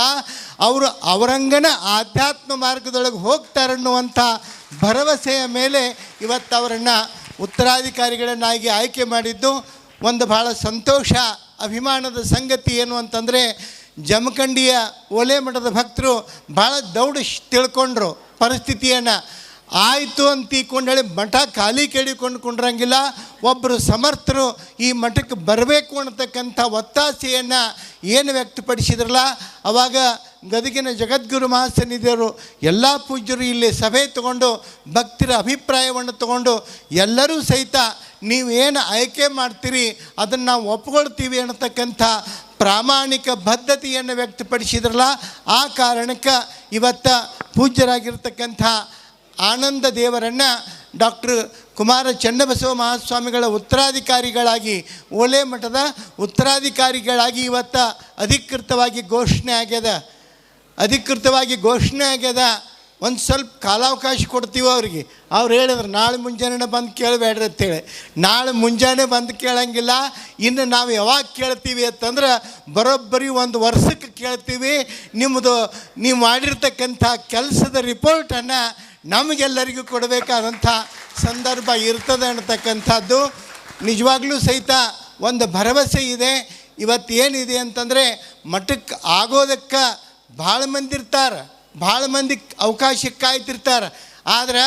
ಅವರು ಅವರಂಗನ ಆಧ್ಯಾತ್ಮ ಮಾರ್ಗದೊಳಗೆ ಹೋಗ್ತಾರನ್ನುವಂಥ ಭರವಸೆಯ ಮೇಲೆ ಇವತ್ತು ಅವರನ್ನು ಉತ್ತರಾಧಿಕಾರಿಗಳನ್ನಾಗಿ ಆಯ್ಕೆ ಮಾಡಿದ್ದು ಒಂದು ಭಾಳ ಸಂತೋಷ, ಅಭಿಮಾನದ ಸಂಗತಿ. ಏನು ಅಂತಂದರೆ ಜಮಖಂಡಿಯ ಓಲೇಮಠದ ಭಕ್ತರು ಭಾಳ ದೌಡ್ ತಿಳ್ಕೊಂಡ್ರು ಪರಿಸ್ಥಿತಿಯನ್ನು. ಆಯಿತು ಅಂತ ತಿಳ್ಕೊಂಡು ಹೇಳಿ ಮಠ ಖಾಲಿ ಕೇಳಿಕೊಂಡ್ರಂಗಿಲ್ಲ, ಒಬ್ಬರು ಸಮರ್ಥರು ಈ ಮಠಕ್ಕೆ ಬರಬೇಕು ಅನ್ನತಕ್ಕಂಥ ಒತ್ತಾಸೆಯನ್ನು ಏನು ವ್ಯಕ್ತಪಡಿಸಿದ್ರಲ್ಲ, ಆವಾಗ ಗದಗಿನ ಜಗದ್ಗುರು ಮಹಾಸನ್ನಿಧಿಯವರು ಎಲ್ಲ ಪೂಜ್ಯರು ಇಲ್ಲಿ ಸಭೆ ತಗೊಂಡು ಭಕ್ತರ ಅಭಿಪ್ರಾಯವನ್ನು ತಗೊಂಡು ಎಲ್ಲರೂ ಸಹಿತ ನೀವೇನು ಆಯ್ಕೆ ಮಾಡ್ತೀರಿ ಅದನ್ನು ನಾವು ಒಪ್ಕೊಳ್ತೀವಿ ಅನ್ನತಕ್ಕಂಥ ಪ್ರಾಮಾಣಿಕ ಬದ್ಧತೆಯನ್ನು ವ್ಯಕ್ತಪಡಿಸಿದ್ರಲ್ಲ, ಆ ಕಾರಣಕ್ಕೆ ಇವತ್ತು ಪೂಜ್ಯರಾಗಿರ್ತಕ್ಕಂಥ ಆನಂದ ದೇವರನ್ನು ಡಾಕ್ಟರ್ ಕುಮಾರ ಚನ್ನಬಸವ ಮಹಾಸ್ವಾಮಿಗಳ ಉತ್ತರಾಧಿಕಾರಿಗಳಾಗಿ, ಓಲೇಮಠದ ಉತ್ತರಾಧಿಕಾರಿಗಳಾಗಿ ಇವತ್ತು ಅಧಿಕೃತವಾಗಿ ಘೋಷಣೆ ಆಗ್ಯದ. ಒಂದು ಸ್ವಲ್ಪ ಕಾಲಾವಕಾಶ ಕೊಡ್ತೀವಿ ಅವ್ರಿಗೆ. ಅವ್ರು ಹೇಳಿದ್ರು ನಾಳೆ ಮುಂಜಾನೆ ಬಂದು ಕೇಳಬೇಡ್ರಿ ಅಂತೇಳಿ. ನಾಳೆ ಮುಂಜಾನೆ ಬಂದು ಕೇಳಂಗಿಲ್ಲ, ಇನ್ನು ನಾವು ಯಾವಾಗ ಕೇಳ್ತೀವಿ ಅಂತಂದ್ರೆ ಬರೋಬ್ಬರಿ ಒಂದು ವರ್ಷಕ್ಕೆ ಕೇಳ್ತೀವಿ. ನೀವು ಮಾಡಿರ್ತಕ್ಕಂಥ ಕೆಲಸದ ರಿಪೋರ್ಟನ್ನು ನಮಗೆಲ್ಲರಿಗೂ ಕೊಡಬೇಕಾದಂಥ ಸಂದರ್ಭ ಇರ್ತದೆ ಅನ್ನತಕ್ಕಂಥದ್ದು ನಿಜವಾಗ್ಲೂ ಸಹಿತ ಒಂದು ಭರವಸೆ ಇದೆ. ಇವತ್ತೇನಿದೆ ಅಂತಂದರೆ ಮಠಕ್ಕೆ ಆಗೋದಕ್ಕೆ ಭಾಳ ಮಂದಿ ಇರ್ತಾರೆ, ಭಾಳ ಮಂದಿ ಅವಕಾಶಕ್ಕೆ ಕಾಯ್ತಿರ್ತಾರೆ. ಆದ್ರೆ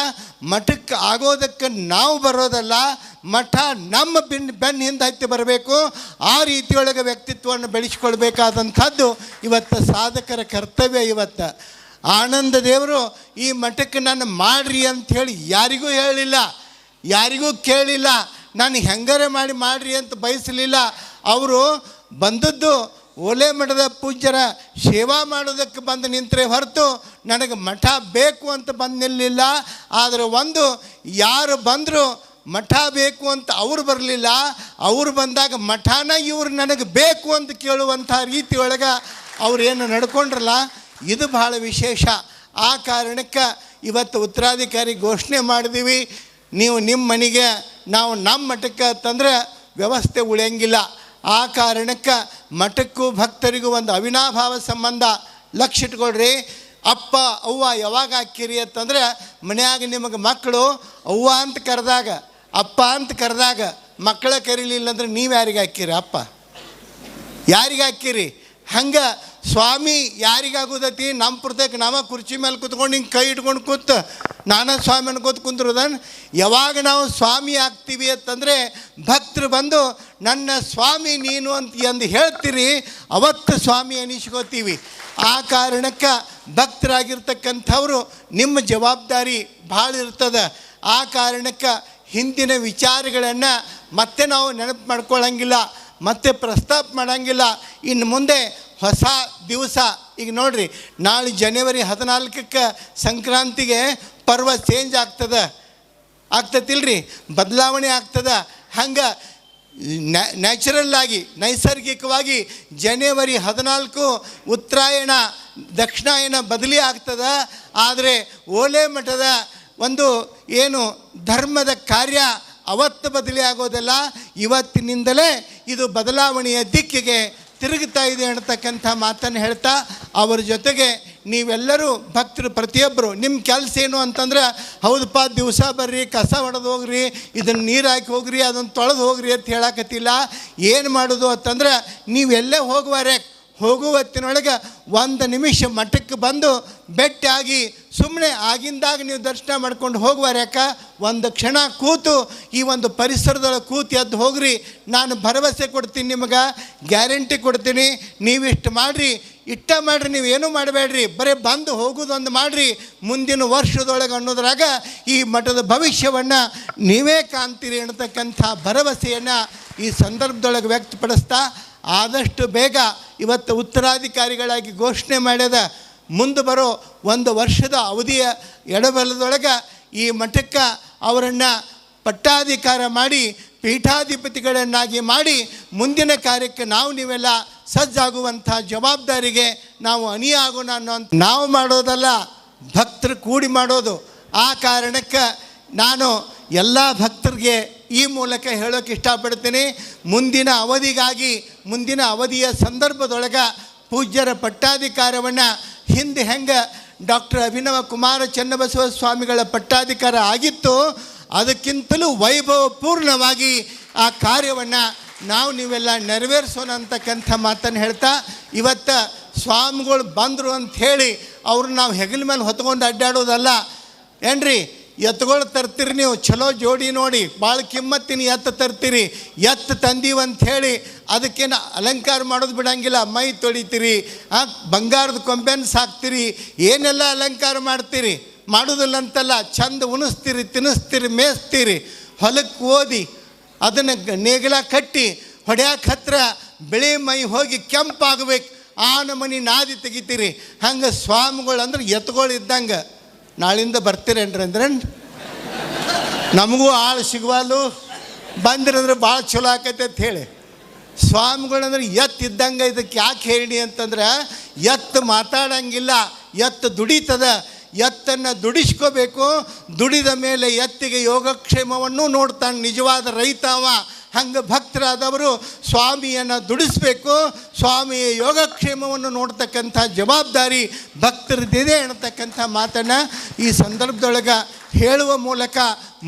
ಮಠಕ್ಕೆ ಆಗೋದಕ್ಕೆ ನಾವು ಬರೋದಲ್ಲ, ಮಠ ನಮ್ಮ ಬೆನ್ನ ಹಿಂದೆ ಹತ್ತಿ ಬರಬೇಕು. ಆ ರೀತಿಯೊಳಗೆ ವ್ಯಕ್ತಿತ್ವವನ್ನು ಬೆಳೆಸ್ಕೊಳ್ಬೇಕಾದಂಥದ್ದು ಇವತ್ತು ಸಾಧಕರ ಕರ್ತವ್ಯ. ಇವತ್ತು ಆನಂದ ದೇವರು ಈ ಮಠಕ್ಕೆ ನಾನು ಮಾಡ್ರಿ ಅಂಥೇಳಿ ಯಾರಿಗೂ ಹೇಳಿಲ್ಲ, ಯಾರಿಗೂ ಕೇಳಿಲ್ಲ, ನಾನು ಹೆಂಗಾರೆ ಮಾಡ್ರಿ ಅಂತ ಬಯಸಲಿಲ್ಲ. ಅವರು ಬಂದದ್ದು ಓಲೇಮಠದ ಪೂಜ್ಯರ ಸೇವಾ ಮಾಡೋದಕ್ಕೆ ಬಂದು ನಿಂತರೆ ಹೊರತು ನನಗೆ ಮಠ ಬೇಕು ಅಂತ ಬಂದು ನಿಲ್ಲಿಲ್ಲ. ಆದರೆ ಒಂದು ಯಾರು ಬಂದರು ಮಠ ಬೇಕು ಅಂತ ಅವರು ಬರಲಿಲ್ಲ, ಅವರು ಬಂದಾಗ ಮಠನ ಇವರು ನನಗೆ ಬೇಕು ಅಂತ ಕೇಳುವಂಥ ರೀತಿಯೊಳಗೆ ಅವರೇನು ನಡ್ಕೊಂಡ್ರಲ್ಲ, ಇದು ಭಾಳ ವಿಶೇಷ. ಆ ಕಾರಣಕ್ಕೆ ಇವತ್ತು ಉತ್ತರಾಧಿಕಾರಿ ಘೋಷಣೆ ಮಾಡಿದ್ದೀವಿ. ನೀವು ನಿಮ್ಮ ಮನೆಗೆ, ನಾವು ನಮ್ಮ ಮಠಕ್ಕೆ ಅಂತಂದರೆ ವ್ಯವಸ್ಥೆ ಉಳಿಯಂಗಿಲ್ಲ. ಆ ಕಾರಣಕ್ಕೆ ಮಠಕ್ಕೂ ಭಕ್ತರಿಗೂ ಒಂದು ಅವಿನಾಭಾವ ಸಂಬಂಧ. ಲಕ್ಷ್ಯ ಇಟ್ಕೊಳ್ರಿ. ಅಪ್ಪ ಅವ್ವ ಯಾವಾಗ ಹಾಕಿರಿ ಅಂತಂದ್ರೆ ಮನ್ಯಾಗ ನಿಮಗೆ ಮಕ್ಕಳು ಅವ್ವ ಅಂತ ಕರೆದಾಗ, ಅಪ್ಪ ಅಂತ ಕರೆದಾಗ ಮಕ್ಕಳ ಕರೀಲಿಲ್ಲ ಅಂದ್ರೆ ನೀವು ಯಾರಿಗೆ ಹಾಕಿರಿ? ಅಪ್ಪ ಯಾರಿಗೆ ಹಾಕಿರಿ? ಹಂಗೆ ಸ್ವಾಮಿ ಯಾರಿಗಾಗೋದತಿ? ನಮ್ಮ ಪುರ್ತಕ್ಕೆ ನಾವ ಕುರ್ಚಿ ಮೇಲೆ ಕೂತ್ಕೊಂಡು ಹಿಂಗೆ ಕೈ ಇಟ್ಕೊಂಡು ಕೂತು ನಾನಾ ಸ್ವಾಮಿ ಅನ್ಕೋತ ಕುಂತಿರೋದನ್ನು. ಯಾವಾಗ ನಾವು ಸ್ವಾಮಿ ಆಗ್ತೀವಿ ಅಂತಂದರೆ ಭಕ್ತರು ಬಂದು ನನ್ನ ಸ್ವಾಮಿ ನೀನು ಅಂತ ಹೇಳ್ತೀರಿ, ಅವತ್ತು ಸ್ವಾಮಿ ಅನಿಸ್ಕೋತೀವಿ. ಆ ಕಾರಣಕ್ಕೆ ಭಕ್ತರಾಗಿರ್ತಕ್ಕಂಥವರು ನಿಮ್ಮ ಜವಾಬ್ದಾರಿ ಭಾಳ ಇರ್ತದೆ. ಆ ಕಾರಣಕ್ಕೆ ಹಿಂದಿನ ವಿಚಾರಗಳನ್ನು ಮತ್ತೆ ನಾವು ನೆನಪು ಮಾಡ್ಕೊಳ್ಳಂಗಿಲ್ಲ, ಮತ್ತೆ ಪ್ರಸ್ತಾಪ ಮಾಡೋಂಗಿಲ್ಲ. ಇನ್ನು ಮುಂದೆ ಹೊಸ ದಿವಸ, ಈಗ ನೋಡಿರಿ, ನಾಳೆ ಜನವರಿ 14ಕ್ಕೆ ಸಂಕ್ರಾಂತಿಗೆ ಪರ್ವ ಚೇಂಜ್ ಆಗ್ತತಿಲ್ರಿ, ಬದಲಾವಣೆ ಆಗ್ತದೆ. ಹಂಗೆ ನ್ಯಾಚುರಲ್ಲಾಗಿ ನೈಸರ್ಗಿಕವಾಗಿ ಜನವರಿ 14 ಉತ್ತರಾಯಣ ದಕ್ಷಿಣಾಯನ ಬದಲಿ ಆಗ್ತದೆ. ಆದರೆ ಓಲೆ ಮಠದ ಒಂದು ಏನು ಧರ್ಮದ ಕಾರ್ಯ ಅವತ್ತು ಬದಲಿ ಆಗೋದಲ್ಲ, ಇವತ್ತಿನಿಂದಲೇ ಇದು ಬದಲಾವಣೆಯ ದಿಕ್ಕಿಗೆ ತಿರುಗುತ್ತಾ ಇದೆ ಅನ್ನತಕ್ಕಂಥ ಮಾತನ್ನು ಹೇಳ್ತಾ, ಅವರ ಜೊತೆಗೆ ನೀವೆಲ್ಲರೂ ಭಕ್ತರು ಪ್ರತಿಯೊಬ್ಬರು ನಿಮ್ಮ ಕೆಲಸ ಏನು ಅಂತಂದ್ರೆ, ಹೌದಪ್ಪ ದಿವಸ ಬರ್ರಿ, ಕಸ ಹೊಡೆದು ಹೋಗ್ರಿ, ಇದನ್ನು ನೀರು ಹಾಕಿ ಹೋಗ್ರಿ, ಅದನ್ನು ತೊಳೆದು ಹೋಗ್ರಿ ಅಂತ ಹೇಳಕತ್ತಿಲ್ಲ. ಏನು ಮಾಡೋದು ಅಂತಂದ್ರೆ, ನೀವೆಲ್ಲೇ ಹೋಗುವತ್ತಿನೊಳಗೆ 1 ನಿಮಿಷ ಮಠಕ್ಕೆ ಬಂದು ಭೇಟಿಯಾಗಿ ಸುಮ್ಮನೆ ಆಗಿಂದಾಗ ನೀವು ದರ್ಶನ ಮಾಡ್ಕೊಂಡು ಹೋಗುವಾರ್ಯಾಕ, ಒಂದು ಕ್ಷಣ ಕೂತು ಈ ಒಂದು ಪರಿಸರದೊಳಗೆ ಕೂತು ಎದ್ದು ಹೋಗ್ರಿ. ನಾನು ಭರವಸೆ ಕೊಡ್ತೀನಿ, ನಿಮಗೆ ಗ್ಯಾರಂಟಿ ಕೊಡ್ತೀನಿ, ನೀವಿಷ್ಟು ಮಾಡಿರಿ, ಇಷ್ಟ ಮಾಡಿರಿ, ನೀವು ಏನೂ ಮಾಡಬೇಡ್ರಿ, ಬರೀ ಬಂದು ಹೋಗೋದೊಂದು ಮಾಡಿರಿ, ಮುಂದಿನ ವರ್ಷದೊಳಗೆ ಅನ್ನೋದ್ರಾಗ ಈ ಮಠದ ಭವಿಷ್ಯವನ್ನು ನೀವೇ ಕಾಣ್ತೀರಿ ಅನ್ನತಕ್ಕಂಥ ಭರವಸೆಯನ್ನು ಈ ಸಂದರ್ಭದೊಳಗೆ ವ್ಯಕ್ತಪಡಿಸ್ತಾ, ಆದಷ್ಟು ಬೇಗ ಇವತ್ತು ಉತ್ತರಾಧಿಕಾರಿಗಳಾಗಿ ಘೋಷಣೆ ಮಾಡ್ಯದ ಮುಂದೆ ಬರೋ 1 ವರ್ಷದ ಅವಧಿಯ ಎಡಬಲದೊಳಗೆ ಈ ಮಠಕ್ಕೆ ಅವರನ್ನು ಪಟ್ಟಾಧಿಕಾರ ಮಾಡಿ ಪೀಠಾಧಿಪತಿಗಳನ್ನಾಗಿ ಮಾಡಿ ಮುಂದಿನ ಕಾರ್ಯಕ್ಕೆ ನೀವೆಲ್ಲ ಸಜ್ಜಾಗುವಂಥ ಜವಾಬ್ದಾರಿಗೆ ನಾವು ಅಣಿಯಾಗೋಣ ಅನ್ನೋಂಥ ನಾವು ಮಾಡೋದಲ್ಲ, ಭಕ್ತರು ಕೂಡಿ ಮಾಡೋದು. ಆ ಕಾರಣಕ್ಕೆ ನಾನು ಎಲ್ಲ ಭಕ್ತರಿಗೆ ಈ ಮೂಲಕ ಹೇಳೋಕೆ ಇಷ್ಟಪಡ್ತೀನಿ, ಮುಂದಿನ ಅವಧಿಗಾಗಿ ಮುಂದಿನ ಅವಧಿಯ ಸಂದರ್ಭದೊಳಗೆ ಪೂಜ್ಯರ ಪಟ್ಟಾಧಿಕಾರವನ್ನು ಹಿಂದೆ ಹೆಂಗೆ ಡಾಕ್ಟರ್ ಅಭಿನವ ಕುಮಾರ ಚನ್ನಬಸವ ಸ್ವಾಮಿಗಳ ಪಟ್ಟಾಧಿಕಾರ ಆಗಿತ್ತು, ಅದಕ್ಕಿಂತಲೂ ವೈಭವಪೂರ್ಣವಾಗಿ ಆ ಕಾರ್ಯವನ್ನು ನೀವೆಲ್ಲ ನೆರವೇರಿಸೋಣ ಅಂತಕ್ಕಂಥ ಮಾತನ್ನು ಹೇಳ್ತಾ, ಇವತ್ತು ಸ್ವಾಮಿಗಳು ಬಂದರು ಅಂಥೇಳಿ ಅವ್ರನ್ನ ನಾವು ಹೆಗಲ ಮೇಲೆ ಹೊತ್ಕೊಂಡು ಅಡ್ಡಾಡೋದಲ್ಲ ಏನ್ರಿ. ಎತ್ತುಗಳು ತರ್ತೀರಿ ನೀವು, ಚಲೋ ಜೋಡಿ ನೋಡಿ, ಭಾಳ ಕಿಮ್ಮತ್ತಿನ ಎತ್ತು ತರ್ತೀರಿ. ಎತ್ತು ತಂದೀವಿ ಅಂಥೇಳಿ ಅದಕ್ಕೇನು ಅಲಂಕಾರ ಮಾಡೋದು ಬಿಡಂಗಿಲ್ಲ, ಮೈ ತೊಳಿತೀರಿ, ಬಂಗಾರದ ಕೊಂಬೆನ ಸಾಕ್ತೀರಿ, ಏನೆಲ್ಲ ಅಲಂಕಾರ ಮಾಡ್ತೀರಿ, ಮಾಡೋದಿಲ್ಲ ಅಂತಲ್ಲ, ಚಂದ ಉಣಿಸ್ತೀರಿ, ತಿನ್ನಿಸ್ತೀರಿ, ಮೇಯಿಸ್ತೀರಿ, ಹೊಲಕ್ಕೆ ಓದಿ ಅದನ್ನು ನೇಗಿಲ ಕಟ್ಟಿ ಹೊಡ್ಯಾಕೆ ಹತ್ರ ಬೆಳೆ ಮೈ ಹೋಗಿ ಕೆಂಪಾಗಬೇಕು, ಆ ನಮೂನಿ ನಾದಿ ತೆಗಿತೀರಿ. ಹಂಗೆ ಸ್ವಾಮಿಗಳು ಅಂದ್ರೆ ಎತ್ತುಗಳು ಇದ್ದಂಗೆ. ನಾಳಿಂದ ಬರ್ತೀರೇನ್ರಿ ಅಂದ್ರೆ ನಮಗೂ ಆಳು ಸಿಗುವಲ್ಲು, ಬಂದಿರಂದ್ರೆ ಭಾಳ ಚಲೋ ಆಕೈತೆ ಅಂತ ಹೇಳಿ. ಸ್ವಾಮಿಗಳಂದ್ರೆ ಎತ್ತಿದ್ದಂಗೆ. ಇದಕ್ಕೆ ಯಾಕೆ ಹೇಳಿ ಅಂತಂದ್ರೆ, ಎತ್ತು ಮಾತಾಡಂಗಿಲ್ಲ, ಎತ್ತು ದುಡಿತದ, ಎತ್ತನ್ನು ದುಡಿಸ್ಕೋಬೇಕು. ದುಡಿದ ಮೇಲೆ ಎತ್ತಿಗೆ ಯೋಗಕ್ಷೇಮವನ್ನು ನೋಡ್ತಾನೆ ನಿಜವಾದ ರೈತ ಅವ. ಹಂಗೆ ಭಕ್ತರಾದವರು ಸ್ವಾಮಿಯನ್ನು ದುಡಿಸ್ಬೇಕು, ಸ್ವಾಮಿಯ ಯೋಗಕ್ಷೇಮವನ್ನು ನೋಡ್ತಕ್ಕಂಥ ಜವಾಬ್ದಾರಿ ಭಕ್ತರದ್ದಿದೆ ಅನ್ನತಕ್ಕಂಥ ಮಾತನ್ನು ಈ ಸಂದರ್ಭದೊಳಗೆ ಹೇಳುವ ಮೂಲಕ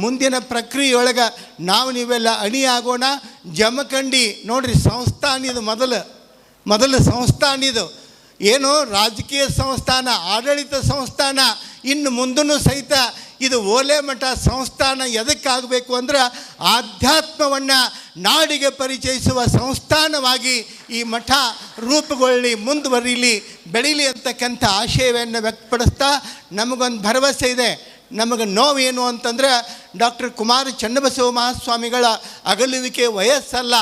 ಮುಂದಿನ ಪ್ರಕ್ರಿಯೆಯೊಳಗೆ ನೀವೆಲ್ಲ ಅಣಿಯಾಗೋಣ. ಜಮಖಂಡಿ ನೋಡ್ರಿ, ಸಂಸ್ಥಾನಿದು ಮೊದಲು ಸಂಸ್ಥಾನಿದು ಏನು ರಾಜಕೀಯ ಸಂಸ್ಥಾನ, ಆಡಳಿತ ಸಂಸ್ಥಾನ, ಇನ್ನು ಮುಂದೂ ಸಹಿತ ಇದು ಓಲೆ ಮಠ ಸಂಸ್ಥಾನ ಎದಕ್ಕಾಗಬೇಕು ಅಂದ್ರೆ ಆಧ್ಯಾತ್ಮವನ್ನು ನಾಡಿಗೆ ಪರಿಚಯಿಸುವ ಸಂಸ್ಥಾನವಾಗಿ ಈ ಮಠ ರೂಪುಗೊಳ್ಳಿ, ಮುಂದುವರಿಲಿ, ಬೆಳೀಲಿ ಅಂತಕ್ಕಂಥ ಆಶಯವನ್ನು ವ್ಯಕ್ತಪಡಿಸ್ತಾ, ನಮಗೊಂದು ಭರವಸೆ ಇದೆ. ನಮಗೆ ನೋವೇನು ಅಂತಂದರೆ, ಡಾಕ್ಟರ್ ಕುಮಾರ ಚನ್ನಬಸವ ಮಹಾಸ್ವಾಮಿಗಳ ಅಗಲುವಿಕೆ ವಯಸ್ಸಲ್ಲ,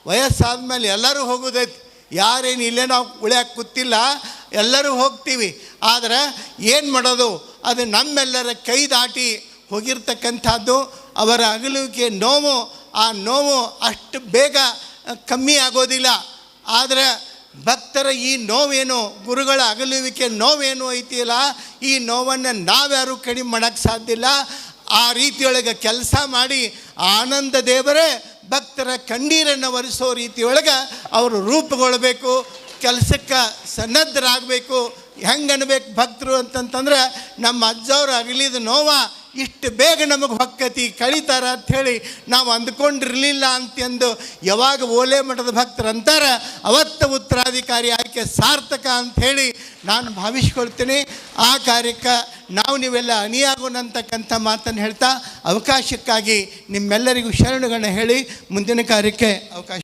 ವಯಸ್ಸಾದ ಮೇಲೆ ಎಲ್ಲರೂ ಹೋಗೋದೈತಿ. ಯಾರೇನು ಇಲ್ಲೇ ನಾವು ಉಳಿಯಾಕೆ ಕೂತಿಲ್ಲ, ಎಲ್ಲರೂ ಹೋಗ್ತೀವಿ. ಆದರೆ ಏನು ಮಾಡೋದು, ಅದು ನಮ್ಮೆಲ್ಲರ ಕೈ ದಾಟಿ ಹೋಗಿರ್ತಕ್ಕಂಥದ್ದು. ಅವರ ಅಗಲುವಿಕೆ ನೋವು, ಆ ನೋವು ಅಷ್ಟು ಬೇಗ ಕಮ್ಮಿ ಆಗೋದಿಲ್ಲ. ಆದರೆ ಭಕ್ತರ ಈ ನೋವೇನು, ಗುರುಗಳ ಅಗಲುವಿಕೆ ನೋವೇನು ಐತಿಲ್ಲ, ಈ ನೋವನ್ನು ನಾವ್ಯಾರೂ ಕಡಿಮೆ ಮಾಡೋಕ್ಕೆ ಸಾಧ್ಯ ಇಲ್ಲ. ಆ ರೀತಿಯೊಳಗೆ ಕೆಲಸ ಮಾಡಿ ಆನಂದ ದೇವರೇ ಭಕ್ತರ ಕಣ್ಣೀರನ್ನು ಒರೆಸೋ ರೀತಿಯೊಳಗೆ ಅವರು ರೂಪುಗೊಳ್ಳಬೇಕು, ಕೆಲಸಕ್ಕೆ ಸನ್ನದ್ಧರಾಗಬೇಕು. ಹೆಂಗೆ ಅನ್ಬೇಕು ಭಕ್ತರು ಅಂತಂತಂದ್ರೆ, ನಮ್ಮ ಅಜ್ಜವ್ರು ಅಗಲಿದ ನೋವ ಇಷ್ಟು ಬೇಗ ನಮಗೆ ಹೊಕ್ಕತಿ ಕಳೀತಾರ ಅಂಥೇಳಿ ನಾವು ಅಂದ್ಕೊಂಡಿರಲಿಲ್ಲ ಅಂತಂದು ಯಾವಾಗ ಓಲೆ ಮಠದ ಭಕ್ತರು ಅಂತಾರೆ, ಅವತ್ತು ಉತ್ತರಾಧಿಕಾರಿ ಆಯ್ಕೆ ಸಾರ್ಥಕ ಅಂಥೇಳಿ ನಾನು ಭಾವಿಸ್ಕೊಳ್ತೀನಿ. ಆ ಕಾರ್ಯಕ್ಕೆ ನೀವೆಲ್ಲ ಅಣಿಯಾಗೋಣ ಅಂತಕ್ಕಂಥ ಮಾತನ್ನು ಹೇಳ್ತಾ, ಅವಕಾಶಕ್ಕಾಗಿ ನಿಮ್ಮೆಲ್ಲರಿಗೂ ಶರಣುಗಳನ್ನ ಹೇಳಿ ಮುಂದಿನ ಕಾರ್ಯಕ್ಕೆ ಅವಕಾಶ